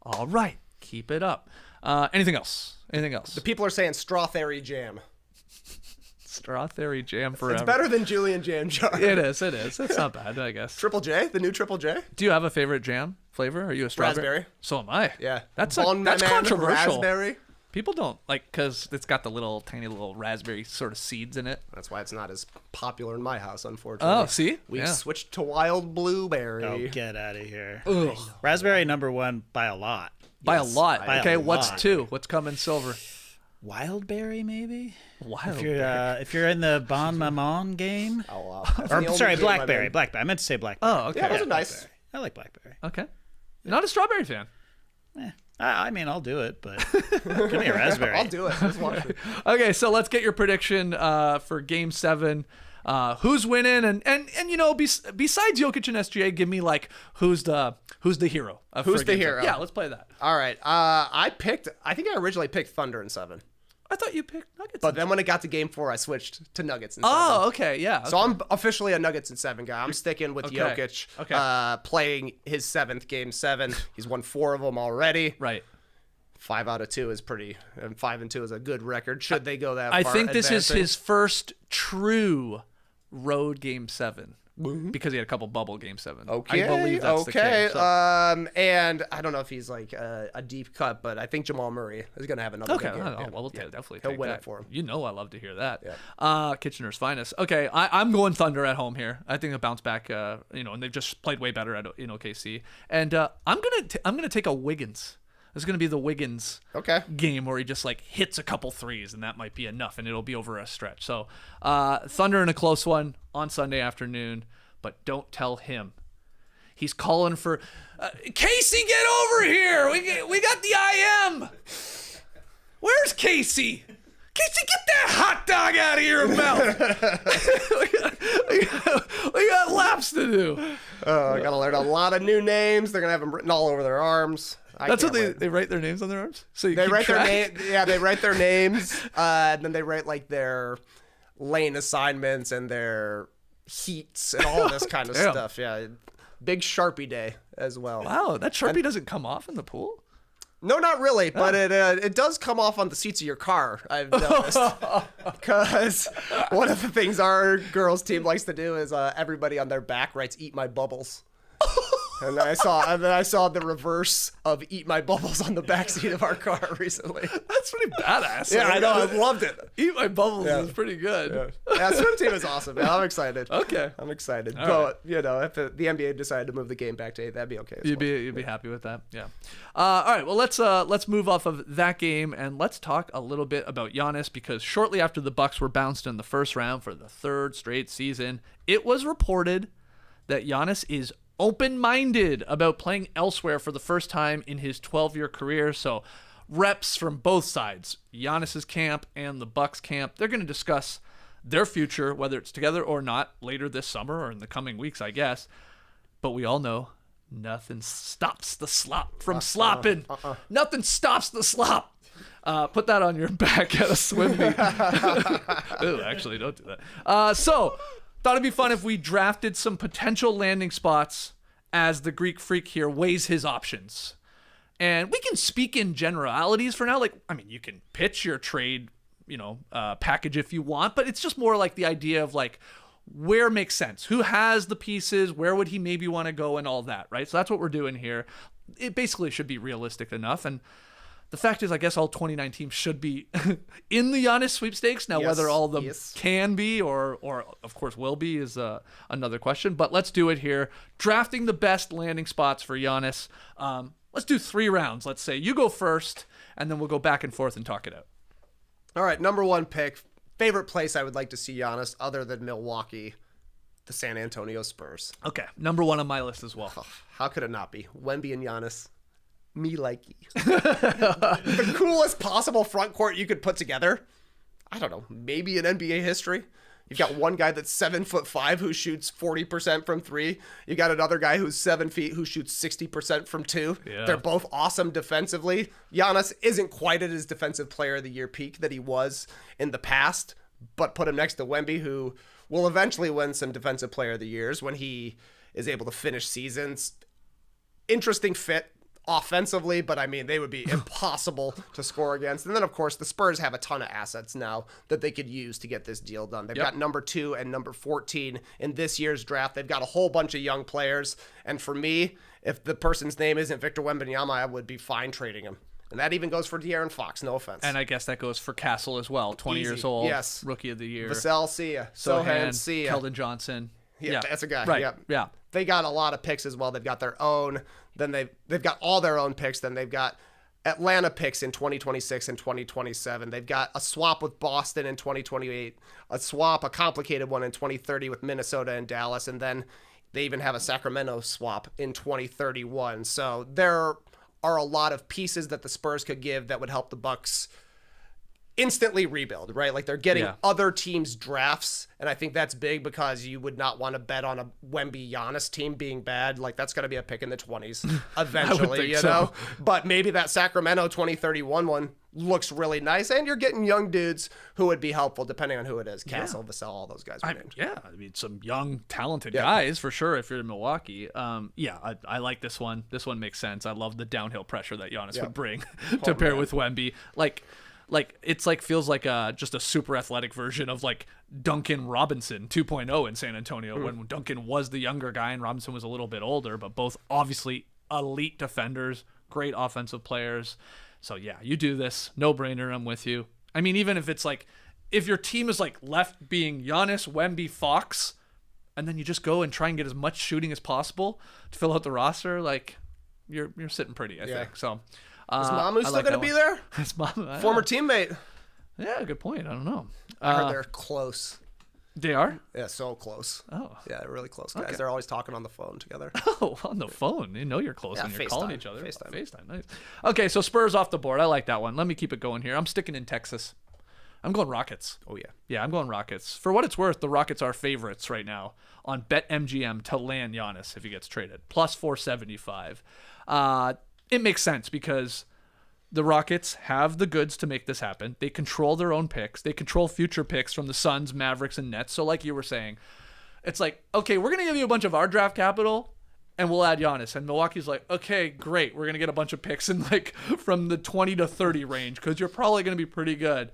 Speaker 2: All right, keep it up. Anything else? Anything else?
Speaker 3: The people are saying Strawberry Jam.
Speaker 2: Strawberry Jam forever.
Speaker 3: It's better than Julian Jam Jar.
Speaker 2: It is. It's not bad, I guess.
Speaker 3: Triple J, the new Triple J.
Speaker 2: Do you have a favorite jam flavor? Are you a strawberry?
Speaker 3: Raspberry.
Speaker 2: So am I.
Speaker 3: Yeah.
Speaker 2: That's
Speaker 3: Bon
Speaker 2: that's
Speaker 3: Man
Speaker 2: controversial.
Speaker 3: Raspberry.
Speaker 2: People don't like because it's got the little tiny little raspberry sort of seeds in it.
Speaker 3: That's why it's not as popular in my house, unfortunately.
Speaker 2: Oh, see?
Speaker 3: We
Speaker 2: Yeah.
Speaker 3: switched to wild blueberry.
Speaker 4: Oh, get out of here.
Speaker 2: Ugh.
Speaker 4: Raspberry @1 by a lot.
Speaker 2: By a lot.
Speaker 4: by a
Speaker 2: Okay, what's
Speaker 4: lot.
Speaker 2: 2? What's coming silver?
Speaker 4: Wildberry, maybe?
Speaker 2: Wild.
Speaker 4: If you're in the Bon Maman game.
Speaker 3: Oh,
Speaker 4: Or, sorry, Blackberry. Blackberry. I meant to say Blackberry.
Speaker 2: Oh, okay.
Speaker 3: Yeah, those are nice.
Speaker 4: Blackberry. I like Blackberry.
Speaker 2: Okay. Not a strawberry fan.
Speaker 4: I mean, I'll do it, but give me a raspberry.
Speaker 3: I'll do it. Just watch it.
Speaker 2: Okay, so let's get your prediction for Game 7. Who's winning? And you know, besides Jokic and SGA, give me like who's the hero?
Speaker 3: Who's
Speaker 2: for
Speaker 3: the
Speaker 2: Game 7.
Speaker 3: hero?
Speaker 2: Yeah, let's play that.
Speaker 3: All right. I think I originally picked Thunder in 7.
Speaker 2: I thought you picked Nuggets.
Speaker 3: But then when it got to Game 4, I swithed to Nuggets in 7.
Speaker 2: Oh, okay, yeah.
Speaker 3: So I'm officially a Nuggets in 7 guy. I'm sticking with
Speaker 2: Okay.
Speaker 3: Jokic.
Speaker 2: Okay.
Speaker 3: Playing his 7th Game 7. He's won 4 of them already.
Speaker 2: Right.
Speaker 3: 5 out of 2 is pretty, and 5 and 2 is a good record. Should they go that
Speaker 2: I
Speaker 3: far?
Speaker 2: think this is
Speaker 3: advancing.
Speaker 2: his first true road Game 7 because he had a couple bubble Game 7.
Speaker 3: Okay.
Speaker 2: I believe that's the case. So-
Speaker 3: And I don't know if he's like a deep cut, but I think Jamal Murray is going to have another
Speaker 2: Okay,
Speaker 3: good game.
Speaker 2: well,
Speaker 3: Yeah.
Speaker 2: we'll definitely
Speaker 3: He'll
Speaker 2: take
Speaker 3: win
Speaker 2: that.
Speaker 3: it for him.
Speaker 2: You know I love to hear that. Kitchener's finest. Okay, I'm going Thunder at home here. I think they'll bounce back, and they've just played way better in OKC. And I'm gonna take a Wiggins. This is gonna be the Wiggins game where he just like hits a couple threes, and that might be enough, and it'll be over a stretch. So Thunder in a close one on Sunday afternoon, but don't tell him. He's calling for Casey, get over here. We got the IM. Where's Casey? Casey, get that hot dog out of your mouth. we got laps to do.
Speaker 3: I gotta learn a lot of new names. They're gonna have them written all over their arms.
Speaker 2: That's what they write their names on their arms. So
Speaker 3: they write their name. Yeah, they write their names, and then they write like their lane assignments and their heats and all this kind of stuff. Yeah, big Sharpie day as well.
Speaker 2: Wow, that Sharpie doesn't come off in the pool?
Speaker 3: No, not really, but it does come off on the seats of your car, I've noticed. Because one of the things our girls team likes to do is everybody on their back writes "Eat my bubbles." And I saw the reverse of "Eat my bubbles" on the backseat of our car recently.
Speaker 2: That's pretty badass.
Speaker 3: Yeah, I know. I loved it.
Speaker 2: "Eat my bubbles" is pretty good.
Speaker 3: Yeah, swim team is awesome, man. I'm excited.
Speaker 2: Okay.
Speaker 3: I'm excited.
Speaker 2: All
Speaker 3: But, if the NBA decided to move the game back to 8, that'd be okay.
Speaker 2: You'd be happy with that. Yeah. All right. Well, let's move off of that game and let's talk a little bit about Giannis, because shortly after the Bucks were bounced in the first round for the third straight season, it was reported that Giannis is open-minded about playing elsewhere for the first time in his 12-year career. So reps from both sides, Giannis's camp and the Bucks camp, they're going to discuss their future, whether it's together or not, later this summer or in the coming weeks, I guess. But we all know nothing stops the slop from slopping. Nothing stops the slop. Put that on your back at a swim meet. Ooh, actually, don't do that. So thought it'd be fun if we drafted some potential landing spots as the Greek Freak here weighs his options. And we can speak in generalities for now. Like, I mean, you can pitch your trade, package if you want, but it's just more like the idea of like, where makes sense? Who has the pieces? Where would he maybe want to go and all that, right? So that's what we're doing here. It basically should be realistic enough. And the fact is, I guess all 29 teams should be in the Giannis sweepstakes. Now, whether all of them can be or of course will be is another question. But let's do it here. Drafting the best landing spots for Giannis. Let's do 3 rounds. Let's say you go first, and then we'll go back and forth and talk it out.
Speaker 3: All right, number 1 pick. Favorite place I would like to see Giannis other than Milwaukee, the San Antonio Spurs.
Speaker 2: Okay, number 1 on my list as well.
Speaker 3: Oh, how could it not be? Wemby and Giannis. Me likey. The coolest possible front court you could put together. I don't know, maybe in NBA history. You've got one guy that's 7'5" who shoots 40% from 3. You got another guy who's 7 feet who shoots 60% from 2. Yeah. They're both awesome defensively. Giannis isn't quite at his defensive player of the year peak that he was in the past, but put him next to Wemby, who will eventually win some defensive player of the years when he is able to finish seasons. Interesting fit offensively, but I mean, they would be impossible to score against. And then, of course, the Spurs have a ton of assets now that they could use to get this deal done. They've got number 2 and number 14 in this year's draft. They've got a whole bunch of young players. And for me, if the person's name isn't Victor Wembanyama, I would be fine trading him. And that even goes for De'Aaron Fox, no offense.
Speaker 2: And I guess that goes for Castle as well, 20 years old,
Speaker 3: yes.
Speaker 2: Rookie of the year.
Speaker 3: Vassell, see ya. Sohan, see ya.
Speaker 2: Keldon Johnson.
Speaker 3: Yeah, that's a guy.
Speaker 2: Right.
Speaker 3: Yep.
Speaker 2: Yeah.
Speaker 3: They got a lot of picks as well. They've got their own. Then they've got all their own picks. Then they've got Atlanta picks in 2026 and 2027. They've got a swap with Boston in 2028, a complicated one in 2030 with Minnesota and Dallas, and then they even have a Sacramento swap in 2031. So there are a lot of pieces that the Spurs could give that would help the Bucks instantly rebuild, right? Like they're getting other teams' drafts, and I think that's big because you would not want to bet on a Wemby Giannis team being bad. Like that's going to be a pick in the 20s eventually, you know? But maybe that Sacramento 2031 one looks really nice, and you're getting young dudes who would be helpful depending on who it is. Castle, Vassell, all those guys were named.
Speaker 2: Yeah, I mean, some young, talented guys for sure if you're in Milwaukee. I like this one. This one makes sense. I love the downhill pressure that Giannis would bring to pair with Wemby. Like it's like feels like just a super athletic version of like Duncan Robinson 2.0 in San Antonio when Duncan was the younger guy and Robinson was a little bit older, but both obviously elite defenders, great offensive players. So yeah, you do this, no brainer. I'm with you. I mean, even if it's like if your team is like left being Giannis, Wemby, Fox, and then you just go and try and get as much shooting as possible to fill out the roster, like you're sitting pretty, I think. So.
Speaker 3: Is Mamu still going to be there? Former teammate.
Speaker 2: Yeah, good point. I don't know.
Speaker 3: I heard they're close.
Speaker 2: They are?
Speaker 3: Yeah, so close.
Speaker 2: Oh.
Speaker 3: Yeah, they're really close guys. Okay. They're always talking on the phone together.
Speaker 2: Oh, on the phone. You know you're close when you're calling each other.
Speaker 3: FaceTime.
Speaker 2: Nice. Okay, so Spurs off the board. I like that one. Let me keep it going here. I'm sticking in Texas. I'm going Rockets.
Speaker 3: Oh, yeah.
Speaker 2: Yeah, I'm going Rockets. For what it's worth, the Rockets are favorites right now on BetMGM to land Giannis if he gets traded. Plus 475. It makes sense because the Rockets have the goods to make this happen. They control their own picks. They control future picks from the Suns, Mavericks, and Nets. So like you were saying, it's like, okay, we're going to give you a bunch of our draft capital and we'll add Giannis. And Milwaukee's like, okay, great. We're going to get a bunch of picks in like from the 20 to 30 range because you're probably going to be pretty good.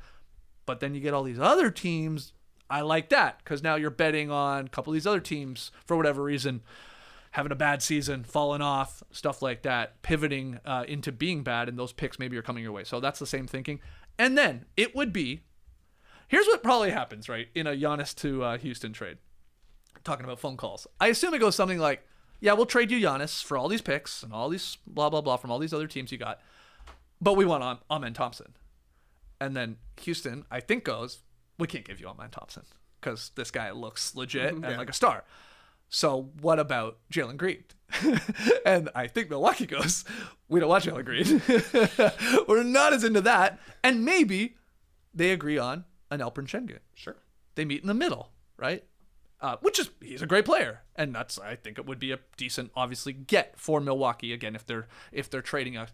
Speaker 2: But then you get all these other teams. I like that because now you're betting on a couple of these other teams for whatever reason having a bad season, falling off, stuff like that, pivoting into being bad, and those picks maybe are coming your way. So that's the same thinking. And then it would be, here's what probably happens, right, in a Giannis to Houston trade. Talking about phone calls. I assume it goes something like, yeah, we'll trade you Giannis for all these picks and all these blah, blah, blah from all these other teams you got, but we want Amen Thompson. And then Houston, I think, goes, we can't give you Amen Thompson because this guy looks legit and like a star. So what about Jalen Green? And I think Milwaukee goes, we don't want Jalen Green. We're not as into that. And maybe they agree on an Alperen Şengün.
Speaker 3: Sure.
Speaker 2: They meet in the middle, right? Which is, he's a great player. And that's, I think it would be a decent, obviously, get for Milwaukee, again, if they're trading us.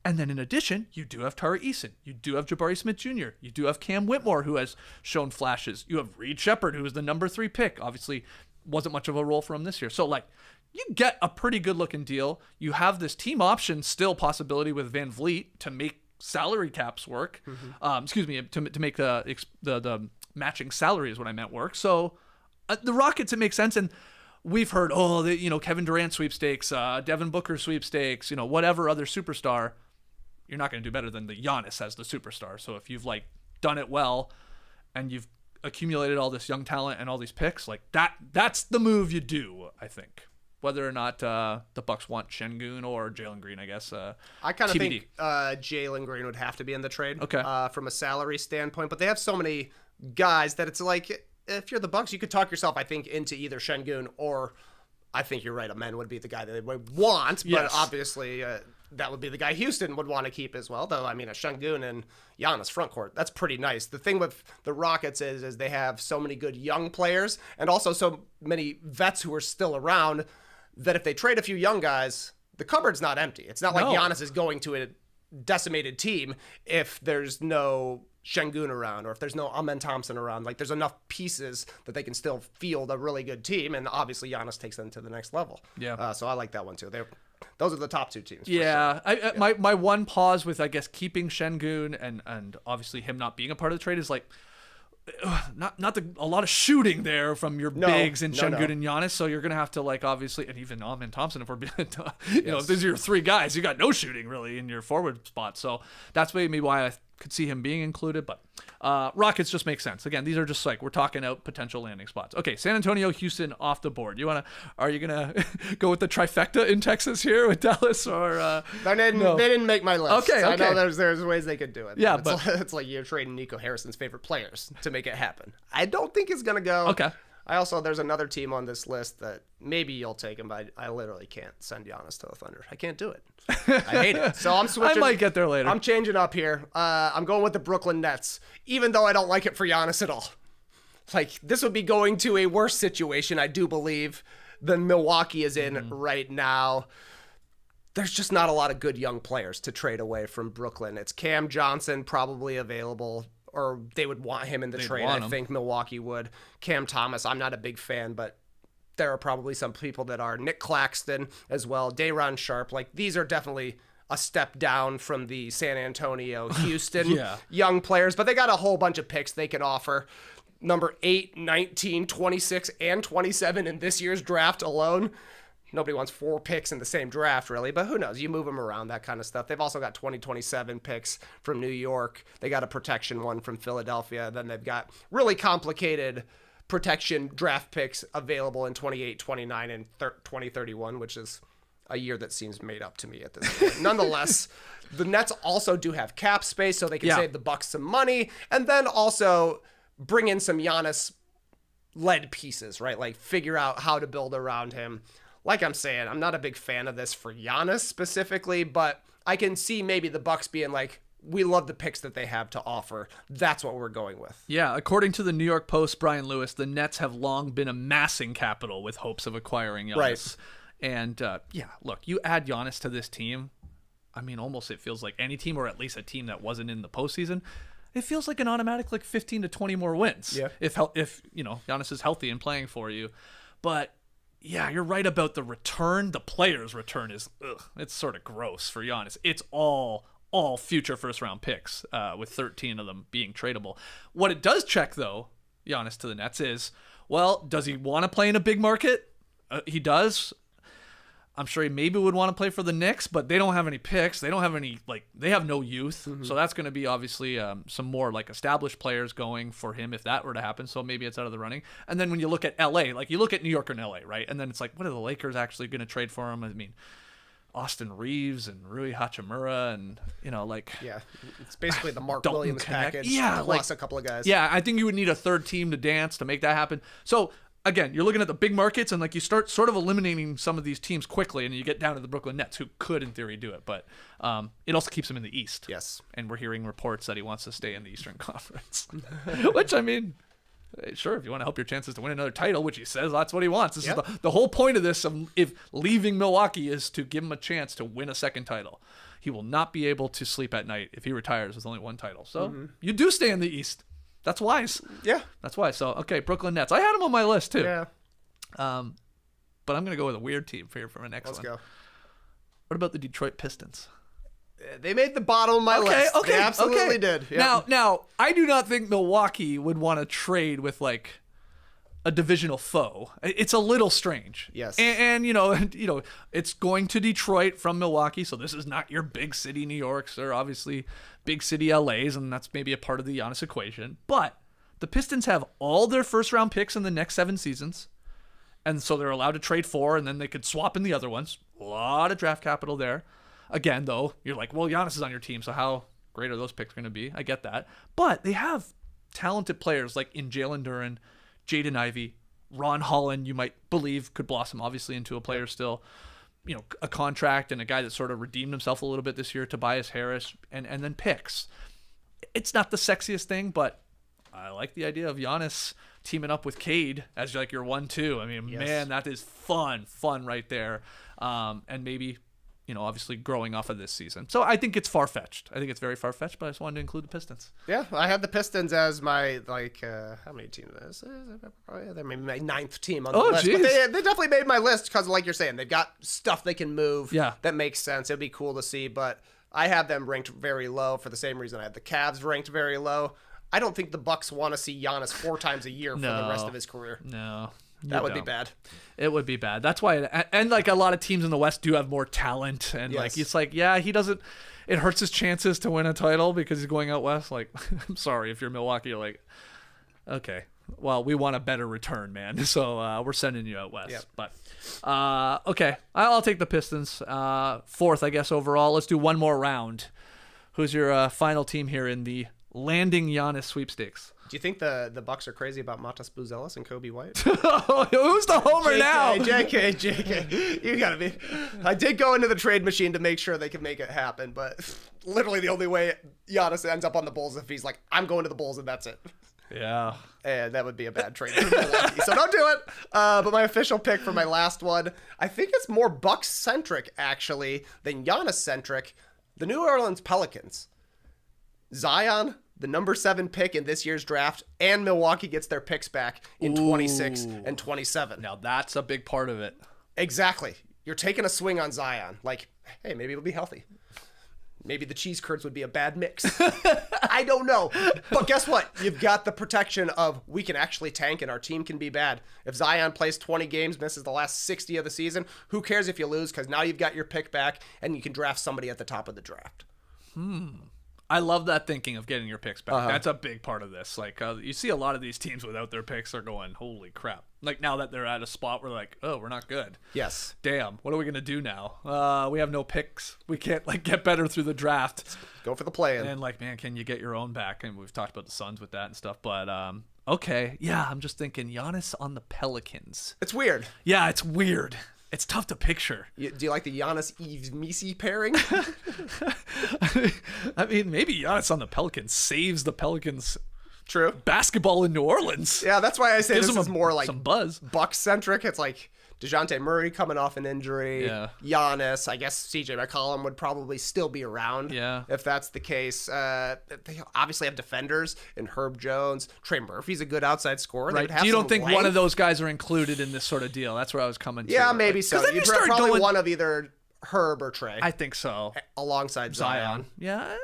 Speaker 2: And then in addition, you do have Tari Eason. You do have Jabari Smith Jr. You do have Cam Whitmore, who has shown flashes. You have Reed Shepherd, who is the number 3 pick. Obviously, wasn't much of a role for him this year. So, like, you get a pretty good-looking deal. You have this team option still possibility with Van Vliet to make salary caps work. To make the matching salary is what I meant work. So, the Rockets, it makes sense. And we've heard, Kevin Durant sweepstakes, Devin Booker sweepstakes, whatever other superstar. You're not going to do better than the Giannis as the superstar. So if you've like done it well and you've accumulated all this young talent and all these picks, like that's the move you do, I think. Whether or not the Bucks want Şengün or Jalen Green, I guess.
Speaker 3: I kind of think Jalen Green would have to be in the trade from a salary standpoint. But they have so many guys that it's like, if you're the Bucks, you could talk yourself, I think, into either Şengün or I think you're right, Amen would be the guy that they would want. But obviously that would be the guy Houston would want to keep as well. Though, I mean, a Şengün and Giannis frontcourt, that's pretty nice. The thing with the Rockets is they have so many good young players and also so many vets who are still around that if they trade a few young guys, the cupboard's not empty. It's not like Giannis is going to a decimated team if there's no Şengün around or if there's no Amen Thompson around. Like, there's enough pieces that they can still field a really good team, and obviously Giannis takes them to the next level. Yeah. So I like that one too. Those are the top 2 teams.
Speaker 2: Yeah. Sure. My one pause with, I guess, keeping Şengün and obviously him not being a part of the trade is like, a lot of shooting there from your bigs and Şengün and Giannis, so you're gonna have to, like, obviously, and even Amen Thompson, if we're being, if these are your 3 guys, you got no shooting really in your forward spot. So that's maybe why I could see him being included. But Rockets just make sense. Again, these are just like, we're talking out potential landing spots. Okay, San Antonio, Houston off the board. Are you gonna go with the trifecta in Texas here with Dallas or?
Speaker 3: They didn't make my list.
Speaker 2: Okay.
Speaker 3: I know there's ways they could do it.
Speaker 2: Yeah,
Speaker 3: but it's like you're trading Nico Harrison's favorite players to make it happen. I don't think it's gonna go.
Speaker 2: Okay.
Speaker 3: There's another team on this list that maybe you'll take him, but I literally can't send Giannis to the Thunder. I can't do it. I hate it. So I'm switching.
Speaker 2: I might get there later.
Speaker 3: I'm changing up here. I'm going with the Brooklyn Nets, even though I don't like it for Giannis at all. Like, this would be going to a worse situation, I do believe, than Milwaukee is in right now. There's just not a lot of good young players to trade away from Brooklyn. It's Cam Johnson probably available, or they would want him in the trade. I think Milwaukee would. Cam Thomas, I'm not a big fan, but there are probably some people that are. Nick Claxton as well. Day'Ron Sharpe. Like, these are definitely a step down from the San Antonio, Houston young players, but they got a whole bunch of picks they can offer. Number 8, 19, 26, and 27 in this year's draft alone. Nobody wants 4 picks in the same draft, really, but who knows? You move them around, that kind of stuff. They've also got 2027 picks from New York. They got a protection one from Philadelphia. Then they've got really complicated protection draft picks available in 28, 29, and 2031, which is a year that seems made up to me at this point. Nonetheless, the Nets also do have cap space, so they can save the Bucks some money, and then also bring in some Giannis-led pieces, right? Like, figure out how to build around him. Like I'm saying, I'm not a big fan of this for Giannis specifically, but I can see maybe the Bucks being like, we love the picks that they have to offer. That's what we're going with.
Speaker 2: Yeah, according to the New York Post, Brian Lewis, the Nets have long been amassing capital with hopes of acquiring Giannis.
Speaker 3: Right.
Speaker 2: And look, you add Giannis to this team, I mean, almost it feels like any team, or at least a team that wasn't in the postseason, it feels like an automatic 15 to 20 more wins.
Speaker 3: Yeah.
Speaker 2: If Giannis is healthy and playing for you. But yeah, you're right about the return. The player's return is it's sort of gross for Giannis. It's all future first round picks, with 13 of them being tradable. What it does check though, Giannis to the Nets, is, well, does he want to play in a big market? He does. I'm sure he maybe would want to play for the Knicks, but they don't have any picks. They don't have any, they have no youth. Mm-hmm. So that's going to be obviously some more established players going for him if that were to happen. So maybe it's out of the running. And then when you look at LA, you look at New York and LA, right? And then it's what are the Lakers actually going to trade for him? I mean, Austin Reeves and Rui Hachimura and,
Speaker 3: Yeah, it's basically the Mark
Speaker 2: Dalton
Speaker 3: Williams package plus a couple of guys.
Speaker 2: Yeah, I think you would need a third team to dance to make that happen. So again, you're looking at the big markets, and you start sort of eliminating some of these teams quickly, and you get down to the Brooklyn Nets, who could, in theory, do it. But it also keeps him in the East.
Speaker 3: Yes. And
Speaker 2: we're hearing reports that he wants to stay in the Eastern Conference. Which, I mean, sure, if you want to help your chances to win another title, which he says that's what he wants. This is the whole point of this, if leaving Milwaukee, is to give him a chance to win a second title. He will not be able to sleep at night if he retires with only one title. So you do stay in the East. That's wise.
Speaker 3: Yeah.
Speaker 2: That's wise. So, okay, Brooklyn Nets. I had them on my list, too.
Speaker 3: Yeah.
Speaker 2: But I'm going to go with a weird team for my next one.
Speaker 3: Let's go.
Speaker 2: What about the Detroit Pistons?
Speaker 3: They made the bottom of my list. They absolutely did. Yep.
Speaker 2: Now, I do not think Milwaukee would want to trade with, a divisional foe. It's a little strange.
Speaker 3: Yes.
Speaker 2: And it's going to Detroit from Milwaukee, so this is not your big city New Yorks. They're obviously big city LAs, and that's maybe a part of the Giannis equation. But the Pistons have all their first-round picks in the next 7 seasons, and so they're allowed to trade 4, and then they could swap in the other ones. A lot of draft capital there. Again, though, you're well, Giannis is on your team, so how great are those picks going to be? I get that. But they have talented players in Jalen Duren, Jaden Ivey, Ron Holland, you might believe could blossom obviously into a player still, a contract, and a guy that sort of redeemed himself a little bit this year, Tobias Harris, and then picks. It's not the sexiest thing, but I like the idea of Giannis teaming up with Cade as your 1-2. I mean, man, that is fun right there. And maybe, obviously growing off of this season. So I think it's far-fetched. I think it's very far-fetched, but I just wanted to include the Pistons.
Speaker 3: Yeah, I had the Pistons as my, how many teams is this? They're maybe my 9th team on the list.
Speaker 2: Geez.
Speaker 3: But they definitely made my list because, like you're saying, they've got stuff they can move that makes sense. It'd be cool to see, but I have them ranked very low for the same reason I have the Cavs ranked very low. I don't think the Bucks want to see Giannis 4 times a year for the rest of his career.
Speaker 2: No.
Speaker 3: That would be bad.
Speaker 2: It would be bad. That's why, and a lot of teams in the West do have more talent, and he doesn't. It hurts his chances to win a title because he's going out west. I'm sorry if you're Milwaukee, you're okay, well, we want a better return, man. So we're sending you out west.
Speaker 3: Yep.
Speaker 2: But okay, I'll take the Pistons. 4th, I guess overall. Let's do one more round. Who's your final team here in the landing Giannis sweepstakes?
Speaker 3: Do you think the Bucks are crazy about Matas Buzelis and Kobe White?
Speaker 2: Who's the homer now?
Speaker 3: JK. You gotta be. I did go into the trade machine to make sure they could make it happen, but literally the only way Giannis ends up on the Bulls is if he's I'm going to the Bulls and that's it.
Speaker 2: Yeah.
Speaker 3: And that would be a bad trade for Milwaukee, so don't do it. But my official pick for my last one, I think it's more Bucks-centric, actually, than Giannis-centric. The New Orleans Pelicans. Zion, the number 7 pick in this year's draft, and Milwaukee gets their picks back in 26 and 27.
Speaker 2: Now that's a big part of it.
Speaker 3: Exactly. You're taking a swing on Zion. Hey, maybe it'll be healthy. Maybe the cheese curds would be a bad mix. I don't know. But guess what? You've got the protection of we can actually tank and our team can be bad. If Zion plays 20 games, misses the last 60 of the season, who cares if you lose? Because now you've got your pick back and you can draft somebody at the top of the draft.
Speaker 2: I love that thinking of getting your picks back. That's a big part of this. You see a lot of these teams without their picks are going, holy crap. Now that they're at a spot where oh, we're not good.
Speaker 3: Yes.
Speaker 2: Damn, what are we going to do now? We have no picks. We can't get better through the draft.
Speaker 3: Go for the play-in.
Speaker 2: And man, can you get your own back? And we've talked about the Suns with that and stuff. But okay, yeah, I'm just thinking Giannis on the Pelicans.
Speaker 3: It's weird.
Speaker 2: Yeah, it's weird. It's tough to picture.
Speaker 3: Do you like the Giannis Yves Messi pairing?
Speaker 2: I mean, maybe Giannis on the Pelicans saves the Pelicans
Speaker 3: True.
Speaker 2: basketball in New Orleans.
Speaker 3: Yeah, that's why I say
Speaker 2: Gives
Speaker 3: this
Speaker 2: them
Speaker 3: is more like
Speaker 2: some buzz.
Speaker 3: Bucks centric. It's like DeJounte Murray coming off an injury.
Speaker 2: Yeah.
Speaker 3: Giannis. I guess CJ McCollum would probably still be around.
Speaker 2: Yeah.
Speaker 3: If that's the case. They obviously have defenders in Herb Jones. Trey Murphy's a good outside scorer. They
Speaker 2: Right.
Speaker 3: would have
Speaker 2: You don't
Speaker 3: some
Speaker 2: think one
Speaker 3: length.
Speaker 2: of those guys are included in this sort of deal? That's where I was coming to.
Speaker 3: Yeah, maybe
Speaker 2: Like,
Speaker 3: so.
Speaker 2: 'cause then
Speaker 3: You'd
Speaker 2: you start
Speaker 3: probably
Speaker 2: going
Speaker 3: one of either Herb or Trey
Speaker 2: I think so.
Speaker 3: alongside Zion.
Speaker 2: Yeah.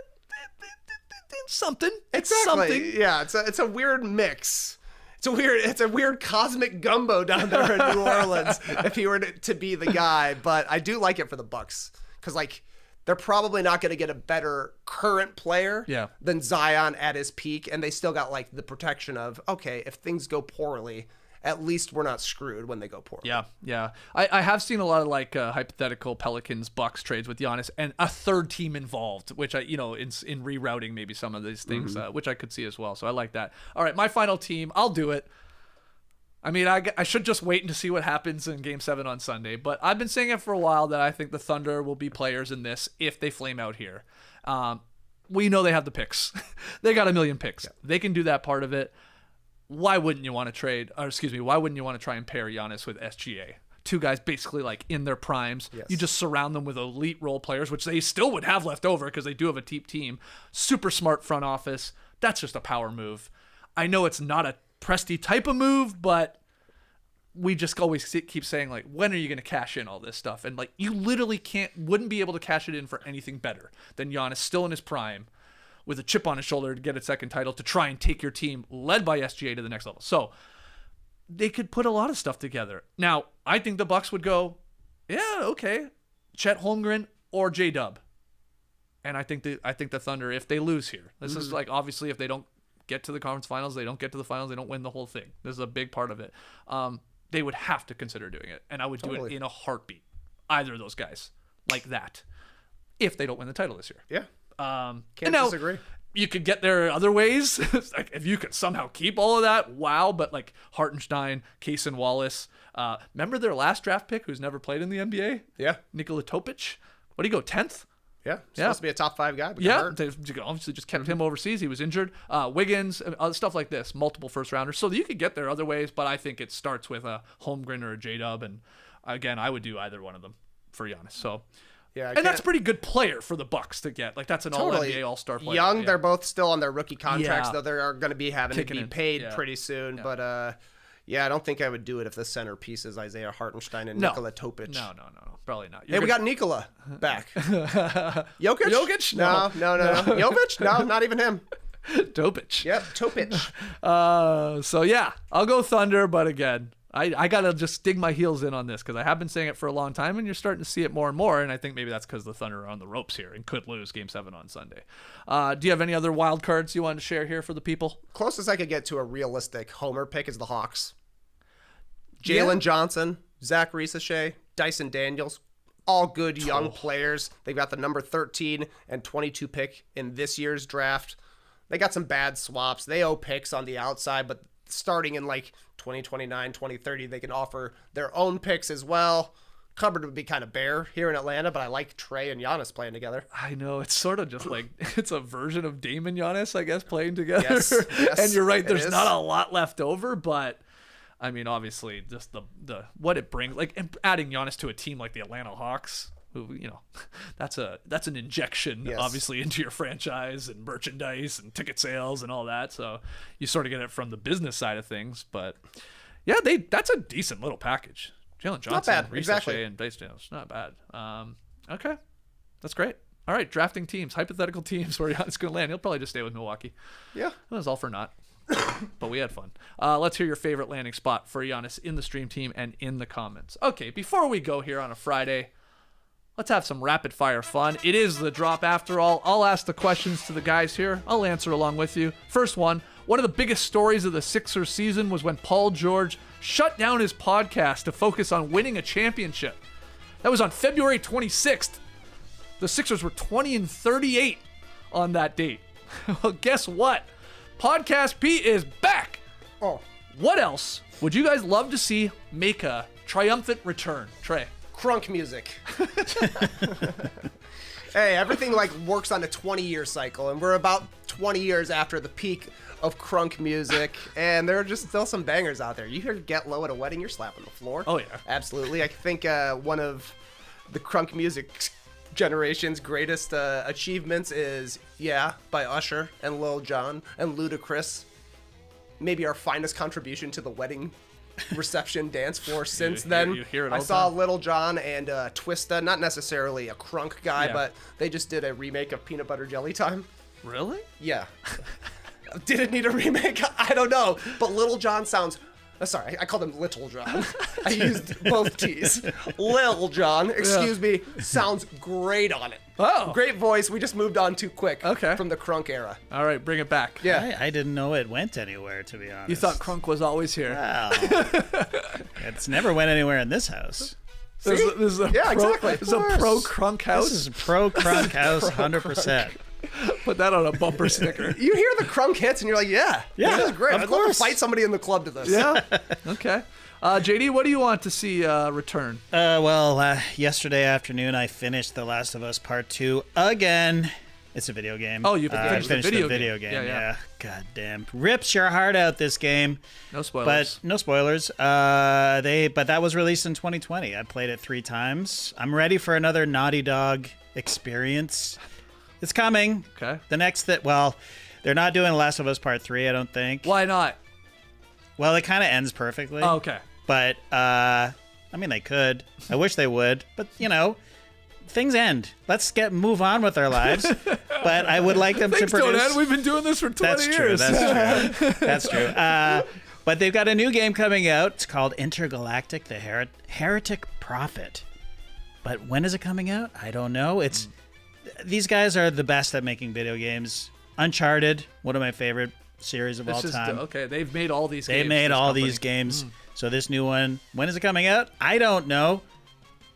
Speaker 2: It's something. It's
Speaker 3: Exactly.
Speaker 2: something.
Speaker 3: Yeah, it's a weird mix. It's a weird cosmic gumbo down there in New Orleans if he were to be the guy. But I do like it for the Bucks because like they're probably not going to get a better current player than Zion at his peak, and they still got like the protection of okay, if things go poorly, at least we're not screwed when they go poorly.
Speaker 2: Yeah. I have seen a lot of like hypothetical Pelicans Bucks trades with Giannis and a third team involved, which I, in rerouting maybe some of these things, which I could see as well. So I like that. All right, my final team. I'll do it. I mean, I should just wait to see what happens in Game 7 on Sunday, but I've been saying it for a while that I think the Thunder will be players in this if they flame out here. We know they have the picks. They got 1 million picks. Yeah. They can do that part of it. Why wouldn't you want to why wouldn't you want to try and pair Giannis with SGA? Two guys basically like in their primes. Yes. You just surround them with elite role players, which they still would have left over because they do have a deep team. Super smart front office. That's just a power move. I know it's not a Presti type of move, but we just always keep saying like, when are you going to cash in all this stuff? And like, you literally wouldn't be able to cash it in for anything better than Giannis still in his prime, with a chip on his shoulder to get a second title to try and take your team led by SGA to the next level. So they could put a lot of stuff together. Now, I think the Bucks would go, yeah, okay, Chet Holmgren or J-Dub. And I think the Thunder, if they lose here, this is like obviously if they don't get to the conference finals, they don't get to the finals, they don't win the whole thing. This is a big part of it. They would have to consider doing it. And I would do it in a heartbeat. Either of those guys like that if they don't win the title this year.
Speaker 3: Yeah.
Speaker 2: Can't disagree. You could get there other ways. Like if you could somehow keep all of that, wow. But like Hartenstein, Case and Wallace. Remember their last draft pick who's never played in the NBA?
Speaker 3: Yeah.
Speaker 2: Nikola Topic. What do you go, 10th?
Speaker 3: Yeah. Supposed to be a top 5 guy. But
Speaker 2: They obviously just kept him overseas. He was injured. Wiggins, other stuff like this. Multiple first rounders. So you could get there other ways, but I think it starts with a Holmgren or a J-Dub. And again, I would do either one of them for Giannis. So... yeah, and that's a pretty good player for the Bucks to get. Like that's an all-NBA All-Star player.
Speaker 3: Young, they're both still on their rookie contracts, though they're going to be having to be paid pretty soon.
Speaker 2: Yeah.
Speaker 3: But I don't think I would do it if the centerpiece is Isaiah Hartenstein and Nikola Topic.
Speaker 2: No, probably not.
Speaker 3: We got Nikola back. Jokic?
Speaker 2: Jokic?
Speaker 3: No. Jokic? No, not even him.
Speaker 2: Topic.
Speaker 3: Yep, Topic.
Speaker 2: So yeah, I'll go Thunder, but again, I gotta just dig my heels in on this because I have been saying it for a long time, and you're starting to see it more and more. And I think maybe that's because the Thunder are on the ropes here and could lose Game 7 on Sunday. Do you have any other wild cards you wanted to share here for the people?
Speaker 3: Closest I could get to a realistic homer pick is the Hawks. Jalen Johnson, Zach Risache, Dyson Daniels, all good young players. They've got the number 13 and 22 pick in this year's draft. They got some bad swaps. They owe picks on the outside, but starting in like 2029, 2030, they can offer their own picks as well. Cupboard would be kind of bare here in Atlanta, but I like Trey and Giannis playing together.
Speaker 2: I know, it's sort of just like, it's a version of Dame and Giannis, I guess, playing together.
Speaker 3: Yes,
Speaker 2: and you're right, there's not a lot left over, but I mean, obviously, just the what it brings, like adding Giannis to a team like the Atlanta Hawks, who, that's an injection, obviously, into your franchise and merchandise and ticket sales and all that. So you sort of get it from the business side of things. But yeah, that's a decent little package. Jalen Johnson,
Speaker 3: not bad, exactly.
Speaker 2: and Dyson Daniels, not bad. Okay, that's great. All right, drafting teams, hypothetical teams where Giannis going to land. He'll probably just stay with Milwaukee.
Speaker 3: Yeah,
Speaker 2: that was all for naught. But we had fun. Let's hear your favorite landing spot for Giannis in the stream team and in the comments. Okay, before we go here on a Friday, let's have some rapid fire fun. It is the drop after all. I'll ask the questions to the guys here. I'll answer along with you. First one of the biggest stories of the Sixers season was when Paul George shut down his podcast to focus on winning a championship. That was on February 26th. The Sixers were 20-38 on that date. Well, guess what? Podcast Pete is back.
Speaker 3: Oh.
Speaker 2: What else would you guys love to see make a triumphant return? Trey.
Speaker 3: Crunk music. Hey, everything like works on a 20-year cycle, and we're about 20 years after the peak of crunk music, and there are just still some bangers out there. You hear Get Low at a wedding, you're slapping the floor.
Speaker 2: Oh, yeah.
Speaker 3: Absolutely. I think one of the crunk music generation's greatest achievements is Yeah by Usher and Lil Jon and Ludacris. Maybe our finest contribution to the wedding reception dance floor since then.
Speaker 2: you hear it all
Speaker 3: I
Speaker 2: the
Speaker 3: saw
Speaker 2: time.
Speaker 3: Lil Jon and Twista, not necessarily a crunk guy,
Speaker 2: Yeah.
Speaker 3: but they just did a remake of Peanut Butter Jelly Time.
Speaker 2: Really?
Speaker 3: Yeah. Did it need a remake? I don't know. But Lil Jon sounds... sorry, I called him Little John. I used both T's. Lil Jon, excuse me, sounds great on it.
Speaker 2: Oh.
Speaker 3: Great voice. We just moved on too quick
Speaker 2: Okay.
Speaker 3: from the crunk era.
Speaker 2: All right, bring it back.
Speaker 3: Yeah.
Speaker 4: I didn't know it went anywhere, to be honest.
Speaker 2: You thought crunk was always here.
Speaker 4: Wow. It's never went anywhere in this house.
Speaker 2: This is a
Speaker 3: Yeah,
Speaker 2: pro,
Speaker 3: exactly.
Speaker 2: This is a pro crunk house.
Speaker 4: This is pro crunk house, 100%.
Speaker 2: Put that on a bumper sticker.
Speaker 3: You hear the crunk hits and you're like, yeah, this is great.
Speaker 4: of
Speaker 3: I'd love to
Speaker 4: course.
Speaker 3: fight somebody in the club to this.
Speaker 2: Yeah. Okay. JD, what do you want to see return?
Speaker 4: Yesterday afternoon, I finished The Last of Us Part 2 again. It's a video game.
Speaker 2: Oh, you finished the
Speaker 4: finished
Speaker 2: video
Speaker 4: game.
Speaker 2: game.
Speaker 4: Yeah. God damn. Rips your heart out, this game.
Speaker 2: No spoilers.
Speaker 4: But no spoilers. But that was released in 2020. I played it 3 times. I'm ready for another Naughty Dog experience. It's coming.
Speaker 2: Okay.
Speaker 4: The next they're not doing Last of Us Part 3, I don't think.
Speaker 2: Why not?
Speaker 4: Well, it kind of ends perfectly.
Speaker 2: Oh, okay.
Speaker 4: But I mean, they could. I wish they would. But things end. Let's move on with our lives. But I would like them
Speaker 2: Things
Speaker 4: to produce.
Speaker 2: don't end. We've been doing this for 20 years.
Speaker 4: That's true. That's true. But they've got a new game coming out. It's called Intergalactic: The Heretic Prophet. But when is it coming out? I don't know. These guys are the best at making video games. Uncharted, one of my favorite series of all time.
Speaker 2: Okay, they've made all these games.
Speaker 4: They made
Speaker 2: this
Speaker 4: all
Speaker 2: company.
Speaker 4: these games. So this new one, when is it coming out? I don't know.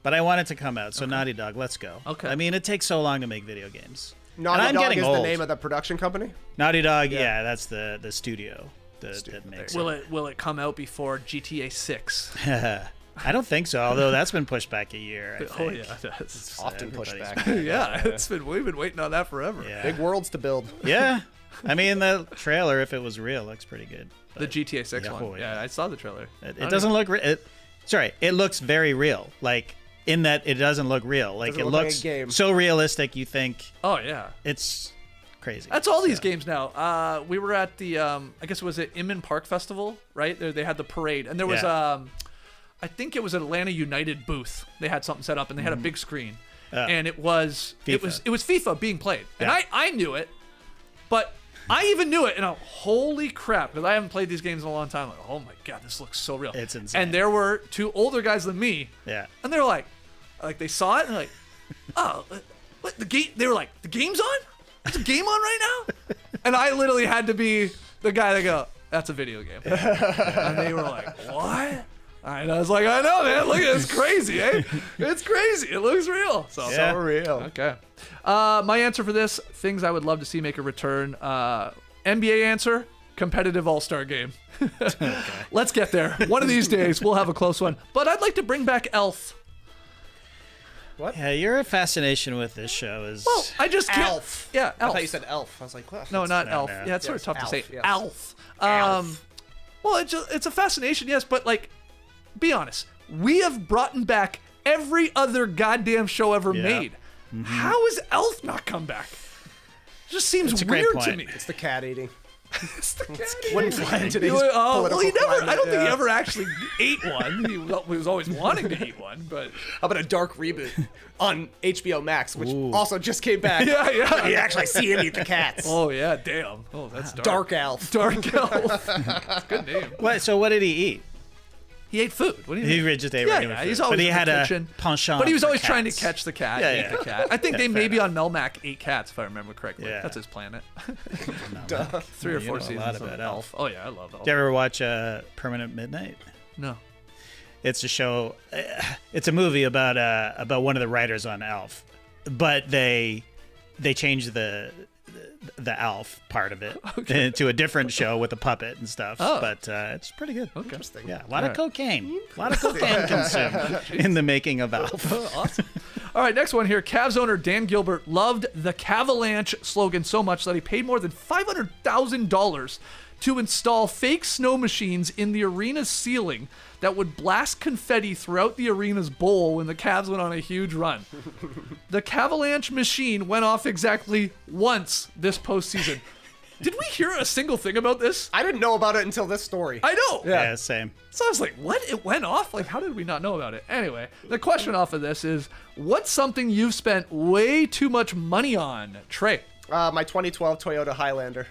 Speaker 4: But I want it to come out. So Naughty Dog, let's go.
Speaker 2: Okay.
Speaker 4: I mean, it takes so long to make video games.
Speaker 3: Naughty
Speaker 4: And I'm
Speaker 3: Dog
Speaker 4: getting
Speaker 3: is
Speaker 4: old.
Speaker 3: the name of the production company?
Speaker 4: Naughty Dog, yeah, that's the studio that makes
Speaker 2: Will it come out before GTA 6?
Speaker 4: it. I don't think so, although that's been pushed back a year, I think.
Speaker 2: Oh yeah, that's
Speaker 3: Often pushed
Speaker 4: everybody's-
Speaker 3: back.
Speaker 2: yeah. We've been waiting on that forever.
Speaker 4: Yeah.
Speaker 3: Big worlds to build.
Speaker 4: Yeah. I mean, the trailer, if it was real, looks pretty good.
Speaker 2: The GTA 6
Speaker 4: Yeah,
Speaker 2: one.
Speaker 4: oh,
Speaker 2: Yeah,
Speaker 4: yeah.
Speaker 2: I saw the trailer.
Speaker 4: It doesn't look... it looks very real. Like, in that it doesn't look real. Like,
Speaker 3: Doesn't
Speaker 4: it
Speaker 3: look like
Speaker 4: looks
Speaker 3: a game.
Speaker 4: so realistic, you think
Speaker 2: Oh yeah.
Speaker 4: it's crazy.
Speaker 2: That's all these games now. We were at the I guess it was at Inman Park Festival, right? They had the parade, and there was
Speaker 4: Yeah.
Speaker 2: I think it was an Atlanta United booth. They had something set up, and they had a big screen,
Speaker 4: Yeah.
Speaker 2: and it was
Speaker 4: FIFA.
Speaker 2: FIFA being played, and
Speaker 4: Yeah.
Speaker 2: I knew it, but I even knew it, and I'm holy crap, because I haven't played these games in a long time. Like, oh my god, this looks so real.
Speaker 4: It's insane.
Speaker 2: And there were 2 older guys than me,
Speaker 4: Yeah.
Speaker 2: and they're like they saw it, and they're like, oh, what the game? They were like, the game's on? There's a game on right now? And I literally had to be the guy that go, that's a video game. And they were like, what? And I was like, I know, man. Look at it. It's crazy, eh? It's crazy. It looks real. So
Speaker 4: Yeah.
Speaker 3: real.
Speaker 2: okay. My answer for this, things I would love to see make a return. NBA answer, competitive all-star game. Let's get there. One of these days, we'll have a close one. But I'd like to bring back Elf.
Speaker 4: Yeah, your fascination with this show is...
Speaker 2: Well, I just can't.
Speaker 3: Elf.
Speaker 2: Yeah,
Speaker 3: I
Speaker 2: Elf.
Speaker 3: thought you said elf. I was like, what?
Speaker 2: No, not Elf.
Speaker 4: no.
Speaker 2: Yeah, it's sort
Speaker 3: Yes,
Speaker 2: of tough to
Speaker 3: Alf,
Speaker 2: say.
Speaker 3: yes.
Speaker 2: Alf.
Speaker 3: Alf.
Speaker 2: Well, it's a fascination, yes, but like, be honest. We have brought back every other goddamn show ever made. How has Elf not come back? It just seems
Speaker 4: That's a great
Speaker 2: weird to
Speaker 4: point.
Speaker 2: me.
Speaker 3: It's the cat eating.
Speaker 2: It's the cat
Speaker 3: Wouldn't fly in today's
Speaker 2: well,
Speaker 3: political
Speaker 2: he never.
Speaker 3: climate.
Speaker 2: I don't think he
Speaker 3: Yeah.
Speaker 2: ever actually ate one. He was always wanting to eat one, but
Speaker 3: How about a dark reboot on HBO Max, which also just came back?
Speaker 2: yeah, yeah.
Speaker 3: You actually see him eat the cats.
Speaker 2: Oh yeah, damn. Oh, that's dark.
Speaker 3: Dark Elf.
Speaker 2: Dark Elf. That's a good name.
Speaker 4: What? So what did he eat?
Speaker 2: He ate food. What do you
Speaker 4: He
Speaker 2: mean?
Speaker 4: just ate
Speaker 2: Yeah,
Speaker 4: regular
Speaker 2: yeah,
Speaker 4: food.
Speaker 2: he's always
Speaker 4: but he
Speaker 2: in the
Speaker 4: had a
Speaker 2: kitchen.
Speaker 4: penchant
Speaker 2: But he was
Speaker 4: for
Speaker 2: always trying to
Speaker 4: cats.
Speaker 2: catch the cat,
Speaker 4: Yeah,
Speaker 2: eat
Speaker 4: yeah.
Speaker 2: the cat. I think they
Speaker 4: fair
Speaker 2: maybe
Speaker 4: enough.
Speaker 2: on Melmac ate cats, if I remember correctly.
Speaker 4: Yeah.
Speaker 2: That's his planet.
Speaker 4: No.
Speaker 2: 3 or
Speaker 4: You
Speaker 2: 4
Speaker 4: know a
Speaker 2: seasons
Speaker 4: lot
Speaker 2: of
Speaker 4: about
Speaker 2: Elf. Oh yeah, I love Elf.
Speaker 4: Did you ever watch Permanent Midnight?
Speaker 2: No.
Speaker 4: It's a show. It's a movie about one of the writers on Elf, but they changed the the Alf part of it to a different show with a puppet and stuff. But it's pretty good.
Speaker 2: Okay.
Speaker 3: Interesting.
Speaker 4: Yeah, a lot of cocaine. A lot of cocaine consumed in the making of Alf.
Speaker 2: Awesome. All right, next one here. Cavs owner Dan Gilbert loved the Cavalanche slogan so much that he paid more than $500,000 to install fake snow machines in the arena's ceiling that would blast confetti throughout the arena's bowl when the Cavs went on a huge run. The Cavalanche machine went off exactly once this postseason. Did we hear a single thing about this?
Speaker 3: I didn't know about it until this story.
Speaker 2: I know.
Speaker 4: Yeah, same.
Speaker 2: So I was like, what? It went off? Like, how did we not know about it? Anyway, the question off of this is, what's something you've spent way too much money on? Trey.
Speaker 3: My 2012 Toyota Highlander.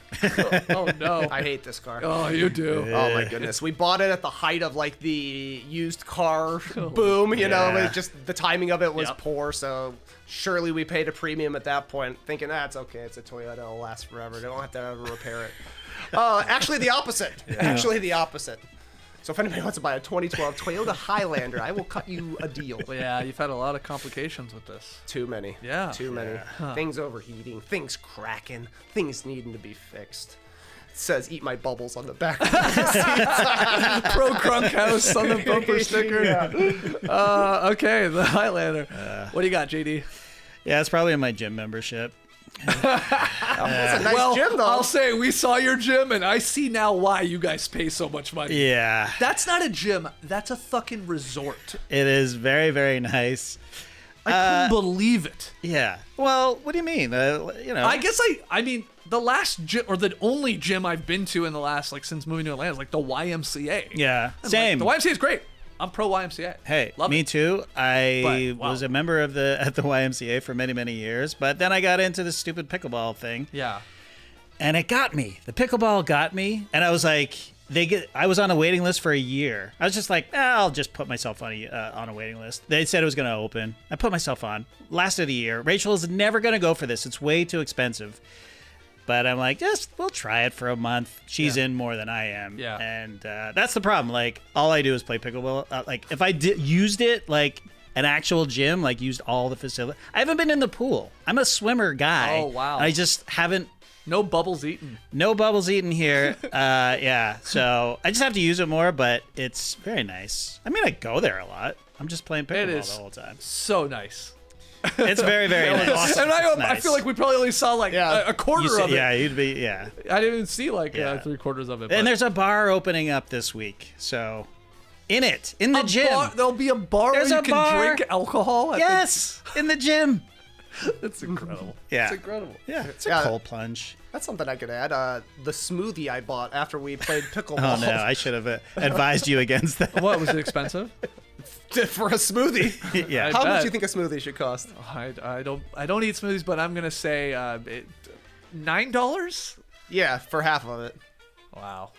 Speaker 2: Oh, no.
Speaker 3: I hate this car.
Speaker 2: Oh, you do.
Speaker 3: Oh my goodness. We bought it at the height of like the used car boom, you know, it just the timing of it was
Speaker 2: Yep.
Speaker 3: poor, so surely we paid a premium at that point, thinking it's okay, it's a Toyota, it'll last forever. They don't have to ever repair it. Actually the opposite. Actually the opposite. So if anybody wants to buy a 2012 Toyota Highlander, I will cut you a deal.
Speaker 2: Yeah, you've had a lot of complications with this.
Speaker 3: Too many.
Speaker 2: Yeah.
Speaker 3: Too many. Things overheating, things cracking, things needing to be fixed. It says "Eat my bubbles" on the back.
Speaker 2: Pro Crunk House on the bumper sticker.
Speaker 3: Yeah.
Speaker 2: Okay, the Highlander. What do you got, JD?
Speaker 4: Yeah, it's probably in my gym membership.
Speaker 3: It's a nice gym, though.
Speaker 2: I'll say we saw your gym, and I see now why you guys pay so much money.
Speaker 4: Yeah,
Speaker 2: That's not a gym. That's a fucking resort.
Speaker 4: it is very, very nice.
Speaker 2: I couldn't believe it.
Speaker 4: Yeah. Well, what do you mean? You know,
Speaker 2: I guess I mean, the last gym, or the only gym I've been to in the last, like, since moving to Atlanta is, like, the YMCA.
Speaker 4: Yeah,
Speaker 2: And,
Speaker 4: same.
Speaker 2: Like, the YMCA is great. I'm pro YMCA.
Speaker 4: Hey,
Speaker 2: Love
Speaker 4: me
Speaker 2: it.
Speaker 4: too. I
Speaker 2: But, wow.
Speaker 4: was a member of at the YMCA for many, many years, but then I got into this stupid pickleball thing,
Speaker 2: Yeah.
Speaker 4: and it got me. The pickleball got me, and I was like, I was on a waiting list for a year. I was just like, I'll just put myself on a waiting list. They said it was going to open. I put myself on. Lasted a year. Rachel is never going to go for this. It's way too expensive. But I'm like, we'll try it for a month. She's in more than I am.
Speaker 2: Yeah.
Speaker 4: And that's the problem. Like, all I do is play pickleball. Like, if I used it like an actual gym, like used all the facility. I haven't been in the pool. I'm a swimmer guy.
Speaker 2: Oh, wow.
Speaker 4: I just haven't.
Speaker 2: No bubbles eaten.
Speaker 4: No bubbles eaten here. Yeah. So I just have to use it more, but it's very nice. I mean, I go there a lot. I'm just playing pickleball
Speaker 2: is.
Speaker 4: the whole time.
Speaker 2: So nice.
Speaker 4: It's very, very nice.
Speaker 2: And
Speaker 4: It's
Speaker 2: I
Speaker 4: nice.
Speaker 2: feel like we probably only saw like a quarter of it.
Speaker 4: Yeah, you'd be, yeah.
Speaker 2: I didn't even see like
Speaker 4: Yeah.
Speaker 2: 3/4 of it.
Speaker 4: And
Speaker 2: but-
Speaker 4: there's a bar opening up this week. So, in the gym.
Speaker 2: There'll be a bar
Speaker 4: There's
Speaker 2: where you
Speaker 4: a
Speaker 2: can
Speaker 4: bar.
Speaker 2: drink alcohol.
Speaker 4: Yes, in the gym.
Speaker 2: It's incredible.
Speaker 4: Yeah.
Speaker 2: It's incredible.
Speaker 4: Yeah, it's a
Speaker 3: Yeah.
Speaker 4: cold plunge.
Speaker 3: That's something I could add. The smoothie I bought after we played pickleball.
Speaker 4: Oh, no, I should have advised you against that.
Speaker 2: What, was it expensive?
Speaker 3: For a smoothie.
Speaker 4: Yeah.
Speaker 3: How much
Speaker 2: bet.
Speaker 3: do you think a smoothie should cost?
Speaker 2: I don't eat smoothies, but I'm gonna say $9.
Speaker 3: Yeah, for half of it.
Speaker 2: Wow.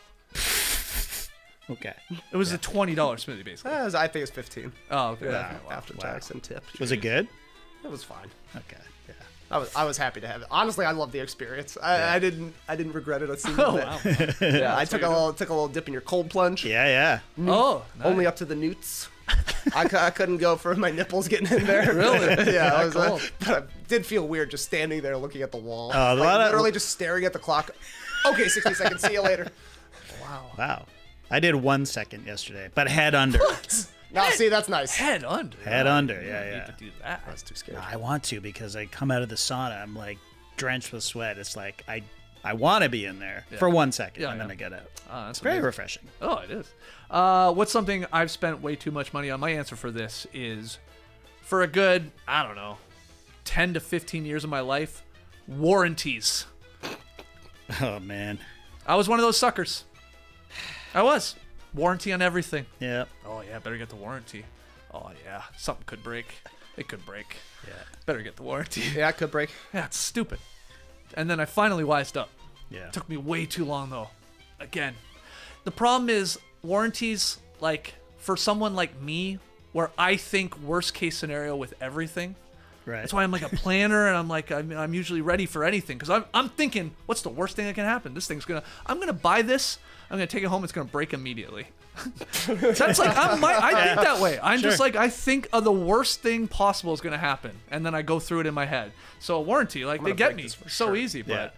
Speaker 4: Okay.
Speaker 2: It was a $20 smoothie basically.
Speaker 3: I think it's 15
Speaker 2: Oh, okay.
Speaker 3: after tax and tip.
Speaker 4: Was it good?
Speaker 3: It was fine.
Speaker 4: Okay. Yeah.
Speaker 3: I was happy to have it. Honestly, I love the experience. I didn't regret it a single
Speaker 2: Oh
Speaker 3: bit.
Speaker 2: wow.
Speaker 3: Yeah, I took a little dip in your cold plunge.
Speaker 4: Yeah, yeah.
Speaker 2: Oh, nice.
Speaker 3: Only up to the newts. I couldn't go for my nipples getting in there.
Speaker 2: Really?
Speaker 3: Yeah, I was,
Speaker 2: Cool.
Speaker 3: but I did feel weird just standing there looking at the wall.
Speaker 4: Oh, a
Speaker 3: Like,
Speaker 4: lot of-
Speaker 3: literally just staring at the clock. Okay, 60 seconds. See you later.
Speaker 4: Wow. I did 1 second yesterday, but head under.
Speaker 3: Now, see, that's nice.
Speaker 2: Head under.
Speaker 4: Head under, yeah,
Speaker 2: I
Speaker 4: yeah.
Speaker 2: need to do that.
Speaker 3: That's too scary.
Speaker 4: I want to because I come out of the sauna, I'm like drenched with sweat. It's like I want to be in there for 1 second
Speaker 2: Yeah,
Speaker 4: and then
Speaker 2: yeah.
Speaker 4: I get out.
Speaker 2: That's
Speaker 4: It's very
Speaker 2: amazing.
Speaker 4: refreshing.
Speaker 2: Oh, it is. What's something I've spent way too much money on? My answer for this is, for a good, I don't know, 10 to 15 years of my life, warranties.
Speaker 4: Oh man.
Speaker 2: I was one of those suckers. I was. Warranty on everything.
Speaker 4: Yeah.
Speaker 2: Oh, yeah, better get the warranty. Oh, yeah, something could break. It could break.
Speaker 4: Yeah.
Speaker 2: Better get the warranty.
Speaker 3: Yeah, it could break.
Speaker 2: Yeah, it's stupid. And then I finally wised up.
Speaker 4: Yeah.
Speaker 2: Took me way too long, though. Again, the problem is warranties, like, for someone like me, where I think worst case scenario with everything.
Speaker 4: Right.
Speaker 2: That's why I'm like a planner, and I'm like, I'm usually ready for anything. Because I'm thinking, what's the worst thing that can happen? I'm going to buy this. I'm going to take it home. It's going to break immediately. That's like I think that way. I'm just like I think of the worst thing possible is going to happen, and then I go through it in my head. So a warranty, like they get me so easy, but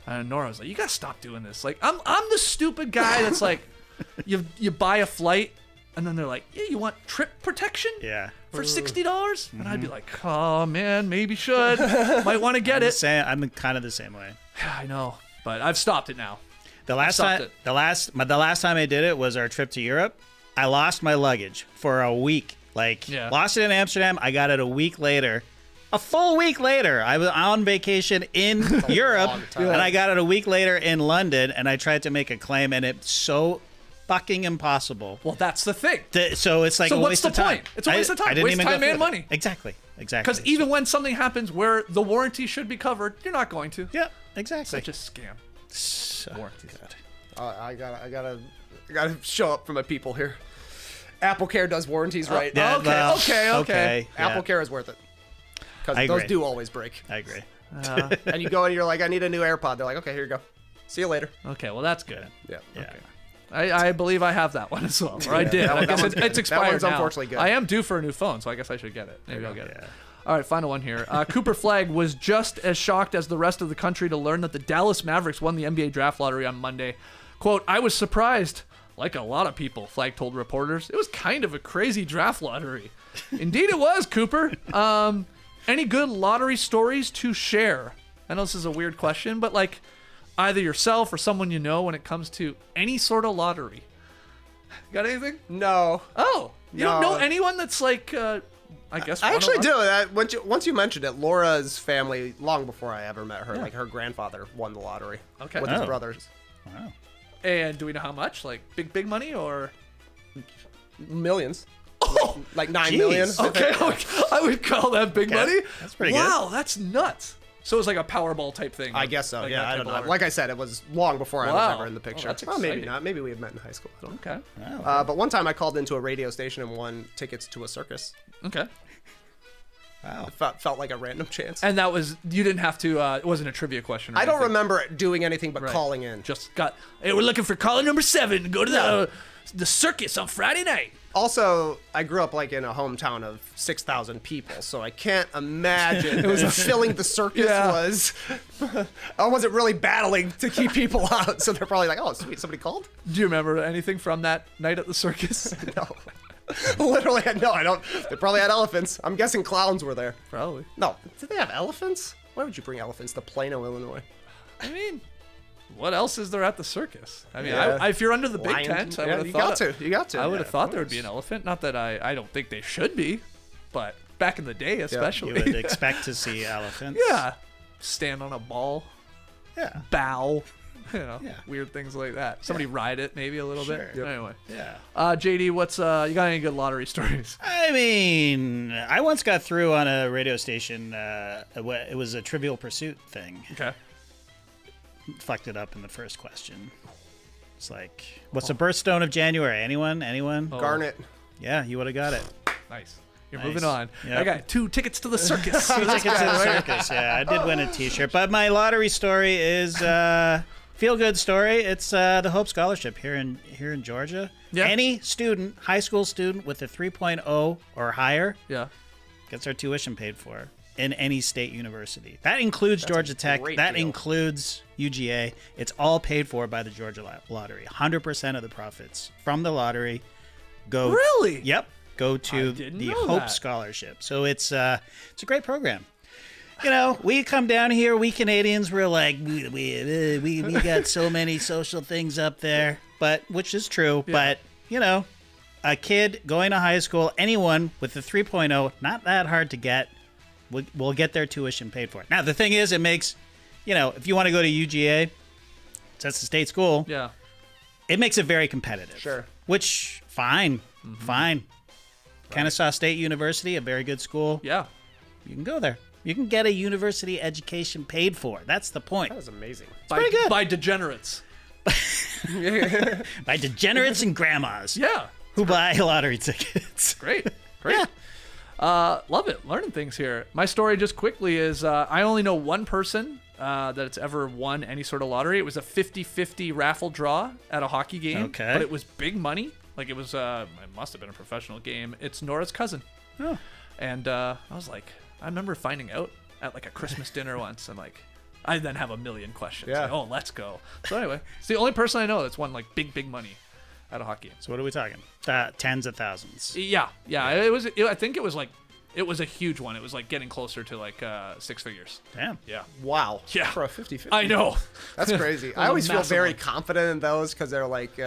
Speaker 2: Nora was like, "You gotta stop doing this." Like I'm the stupid guy that's like, you buy a flight, and then they're like, "Yeah, you want trip protection?"
Speaker 4: Yeah.
Speaker 2: For $60, and I'd be like, "Oh man, maybe should might want to get it."
Speaker 4: I'm kind of the same way.
Speaker 2: I know, but I've stopped it now.
Speaker 4: The last time I did it was our trip to Europe. I lost my luggage for a week. Lost it in Amsterdam. I got it a week later. A full week later. I was on vacation in Europe, and I got it a week later in London, and I tried to make a claim, and it's so fucking impossible.
Speaker 2: Well, that's the thing.
Speaker 4: So it's like a waste of time.
Speaker 2: What's the point? It's a waste of time. Waste time and money.
Speaker 4: Exactly.
Speaker 2: Because even when something happens where the warranty should be covered, you're not going to.
Speaker 4: Yeah, exactly.
Speaker 2: Such a scam.
Speaker 4: So
Speaker 2: Warranties.
Speaker 3: I gotta show up for my people here. Apple Care does warranties right.
Speaker 2: Okay.
Speaker 3: Apple Care is worth it. Because those do always break.
Speaker 4: I agree.
Speaker 3: And you go and you're like, I need a new AirPod. They're like, okay, here you go. See you later.
Speaker 2: Okay, well that's good.
Speaker 3: Yeah.
Speaker 2: Okay. I believe I have that one as well. Or I did. I guess it's expired
Speaker 3: that one's
Speaker 2: now.
Speaker 3: Unfortunately good.
Speaker 2: I am due for a new phone, so I guess I should get it. Maybe I'll get it. All right, final one here. Cooper Flagg was just as shocked as the rest of the country to learn that the Dallas Mavericks won the NBA draft lottery on Monday. Quote, "I was surprised, like a lot of people," Flagg told reporters. "It was kind of a crazy draft lottery." Indeed it was, Cooper. Any good lottery stories to share? I know this is a weird question, but like either yourself or someone you know when it comes to any sort of lottery. Got anything?
Speaker 3: No.
Speaker 2: Oh, you don't know anyone that's like... I guess
Speaker 3: I actually do. Once you mentioned it, Laura's family, long before I ever met her, like her grandfather won the lottery with his brothers.
Speaker 4: Wow.
Speaker 2: And do we know how much? Like big money or
Speaker 3: Millions.
Speaker 2: Oh,
Speaker 3: like 9 million.
Speaker 2: Okay, I would call that big money.
Speaker 4: That's pretty good.
Speaker 2: Wow, that's nuts. So it's like a Powerball type thing.
Speaker 3: I guess so.
Speaker 2: Like
Speaker 3: I don't know. Like I said, it was long before I was ever in the picture.
Speaker 2: That's
Speaker 3: maybe
Speaker 2: exciting.
Speaker 3: not. Maybe we had met in high school. I don't know.
Speaker 2: Okay.
Speaker 3: But one time I called into a radio station and won tickets to a circus.
Speaker 2: Okay.
Speaker 3: Wow. It felt like a random chance.
Speaker 2: And that was, you didn't have to, it wasn't a trivia question or
Speaker 3: I don't
Speaker 2: anything.
Speaker 3: remember doing anything but calling in.
Speaker 2: Just hey, we're looking for caller number 7 to go to the circus on Friday night.
Speaker 3: Also, I grew up like in a hometown of 6,000 people, so I can't imagine how filling the circus was. I wasn't really battling to keep people out, so they're probably like, "Oh, sweet, somebody called."
Speaker 2: Do you remember anything from that night at the circus?
Speaker 3: No. Literally, no, I don't. They probably had elephants. I'm guessing clowns were there.
Speaker 2: Probably.
Speaker 3: No, did they have elephants? Why would you bring elephants to Plano, Illinois?
Speaker 2: I mean, what else is there at the circus? I mean,
Speaker 3: Yeah.
Speaker 2: if you're under the big
Speaker 3: Lion
Speaker 2: tent,
Speaker 3: King.
Speaker 2: I would have
Speaker 3: You
Speaker 2: thought
Speaker 3: got to.
Speaker 2: I would have thought there would be an elephant. Not that I don't think they should be, but back in the day, especially.
Speaker 4: You would expect to see elephants.
Speaker 2: Yeah. Stand on a ball.
Speaker 4: Yeah.
Speaker 2: Bow. Weird things like that. Somebody ride it maybe a little bit.
Speaker 4: Yep.
Speaker 2: Anyway.
Speaker 4: Yeah.
Speaker 2: JD, what's you got any good lottery stories?
Speaker 4: I mean, I once got through on a radio station. It was a Trivial Pursuit thing.
Speaker 2: Okay.
Speaker 4: Fucked it up in the first question. It's like, what's the birthstone of January? Anyone?
Speaker 3: Garnet.
Speaker 4: Yeah, you would have got it.
Speaker 2: Nice. You're moving on.
Speaker 4: Yep.
Speaker 2: I got 2 tickets to the circus.
Speaker 4: 2 tickets to the circus. Yeah, I did win a T-shirt. But my lottery story is feel-good story. It's the Hope Scholarship here in Georgia.
Speaker 2: Yeah.
Speaker 4: Any student, high school student with a 3.0 or higher,
Speaker 2: Yeah.
Speaker 4: gets their tuition paid for in any state university. That includes Georgia Tech. That includes UGA. It's all paid for by the Georgia Lottery. 100% of the profits from the lottery go.
Speaker 2: Really?
Speaker 4: Yep. Go to
Speaker 2: didn't
Speaker 4: the
Speaker 2: know
Speaker 4: Hope
Speaker 2: that.
Speaker 4: Scholarship. So it's a great program. You know, we come down here, we Canadians, we're like, we got so many social things up there, which is true. Yeah. But, you know, a kid going to high school, anyone with a 3.0, not that hard to get, will get their tuition paid for. Now, the thing is, it makes, you know, if you want to go to UGA, that's the state school.
Speaker 2: Yeah.
Speaker 4: It makes it very competitive.
Speaker 3: Sure.
Speaker 4: Which, fine. Right. Kennesaw State University, a very good school.
Speaker 2: Yeah.
Speaker 4: You can go there. You can get a university education paid for. That's the point.
Speaker 3: That was amazing.
Speaker 2: Pretty good. By degenerates.
Speaker 4: By degenerates and grandmas.
Speaker 2: Yeah.
Speaker 4: Who buy lottery tickets.
Speaker 2: Great.
Speaker 4: Yeah.
Speaker 2: Love it. Learning things here. My story just quickly is I only know one person that's ever won any sort of lottery. It was a 50-50 raffle draw at a hockey game.
Speaker 4: Okay.
Speaker 2: But it was big money. Like, it was, it must have been a professional game. It's Nora's cousin.
Speaker 4: Oh.
Speaker 2: And I was like, I remember finding out at like a Christmas dinner once, and like, I then have a million questions.
Speaker 3: Yeah.
Speaker 2: Like, oh, let's go. So anyway, it's the only person I know that's won like big money at a hockey game.
Speaker 4: So what are we talking? Tens of thousands.
Speaker 2: Yeah. I think it was like, it was a huge one. It was like getting closer to like 6 figures.
Speaker 4: Damn.
Speaker 2: Yeah.
Speaker 3: Wow.
Speaker 2: Yeah.
Speaker 3: For a 50-50.
Speaker 2: I know.
Speaker 3: That's crazy. I
Speaker 2: a
Speaker 3: always feel
Speaker 2: massive
Speaker 3: very
Speaker 2: one.
Speaker 3: confident in those because they're like,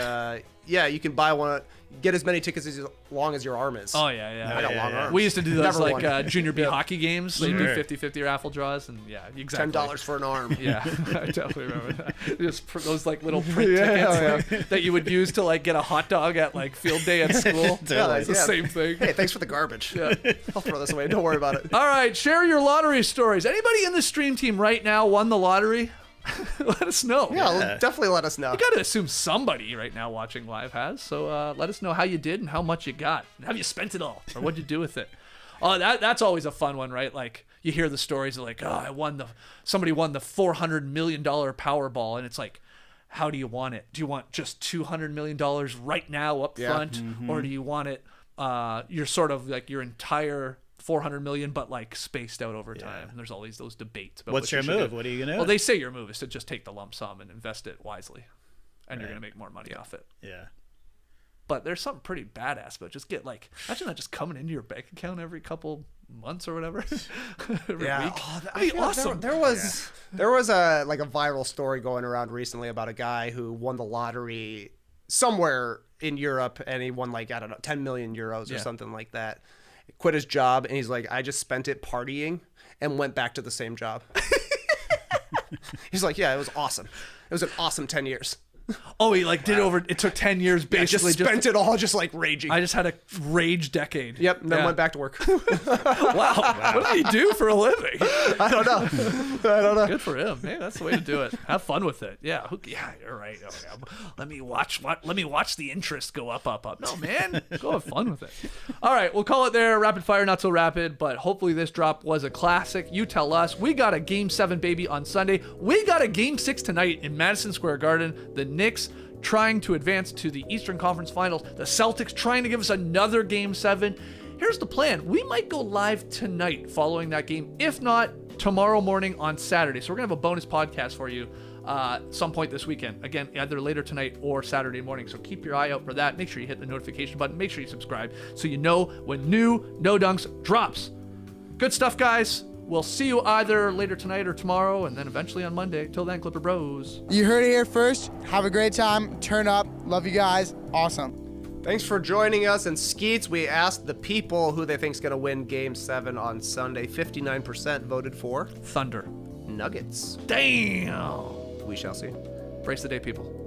Speaker 3: yeah, you can buy one, get as many tickets as long as your arm is.
Speaker 2: Oh, yeah.
Speaker 3: I got long arms.
Speaker 2: We used to do those
Speaker 3: Never
Speaker 2: like
Speaker 3: won.
Speaker 2: junior B hockey games. They
Speaker 4: Sure.
Speaker 2: do 50-50 raffle draws, and yeah, exactly.
Speaker 3: $10 for an arm.
Speaker 2: Yeah, I definitely remember that. Just those like little print tickets like, that you would use to like get a hot dog at like field day at school.
Speaker 3: Yeah,
Speaker 2: It's the same thing.
Speaker 3: Hey, thanks for the garbage. Yeah. I'll throw this away. Don't worry about it.
Speaker 2: All right, share your lottery stories. Anybody in the stream team right now won the lottery? Let us know.
Speaker 3: Yeah, definitely let us know.
Speaker 2: You got to assume somebody right now watching live has. So let us know how you did and how much you got. And have you spent it all? Or what'd you do with it? Oh, that's always a fun one, right? Like, you hear the stories of like, oh, somebody won the $400 million Powerball. And it's like, how do you want it? Do you want just $200 million right now up front? Or do you want it, you're sort of like your entire $400 million, but like spaced out over time. And there's always those debates about
Speaker 4: What's your move? What are you gonna do?
Speaker 2: Well, they say your move is to just take the lump sum and invest it wisely, and you're gonna make more money off it.
Speaker 4: Yeah.
Speaker 2: But there's something pretty badass about just get like, imagine that just coming into your bank account every couple months or whatever. Every week.
Speaker 3: Oh,
Speaker 2: That'd be awesome.
Speaker 3: There was a like a viral story going around recently about a guy who won the lottery somewhere in Europe, and he won like, I don't know, 10 million euros or something like that. Quit his job, and he's like, I just spent it partying and went back to the same job. He's like, yeah, it was awesome. It was an awesome 10 years.
Speaker 2: Oh, he like did over. It took 10 years basically.
Speaker 3: Just spent it all just like raging.
Speaker 2: I just had a rage decade.
Speaker 3: Yep, and then went back to work.
Speaker 2: Wow. What did he do for a living?
Speaker 3: I don't know.
Speaker 2: Good for him. Hey, that's the way to do it. Have fun with it. Yeah. Yeah, you're right. Oh, yeah. Let me watch the interest go up. No, man. Go have fun with it. All right, we'll call it there. Rapid fire, not so rapid, but hopefully this drop was a classic. You tell us. We got a Game 7 baby on Sunday. We got a Game 6 tonight in Madison Square Garden. The Knicks trying to advance to the Eastern Conference Finals. The Celtics trying to give us another Game 7. Here's the plan. We might go live tonight following that game. If not, tomorrow morning on Saturday. So we're going to have a bonus podcast for you some point this weekend. Again, either later tonight or Saturday morning. So keep your eye out for that. Make sure you hit the notification button. Make sure you subscribe so you know when new No Dunks drops. Good stuff, guys. We'll see you either later tonight or tomorrow, and then eventually on Monday. Till then, Clipper Bros.
Speaker 6: You heard it here first. Have a great time. Turn up. Love you guys. Awesome.
Speaker 3: Thanks for joining us. And Skeets, we asked the people who they think is going to win Game 7 on Sunday. 59% voted for
Speaker 2: Thunder.
Speaker 3: Nuggets.
Speaker 2: Damn.
Speaker 3: We shall see.
Speaker 2: Brace the day, people.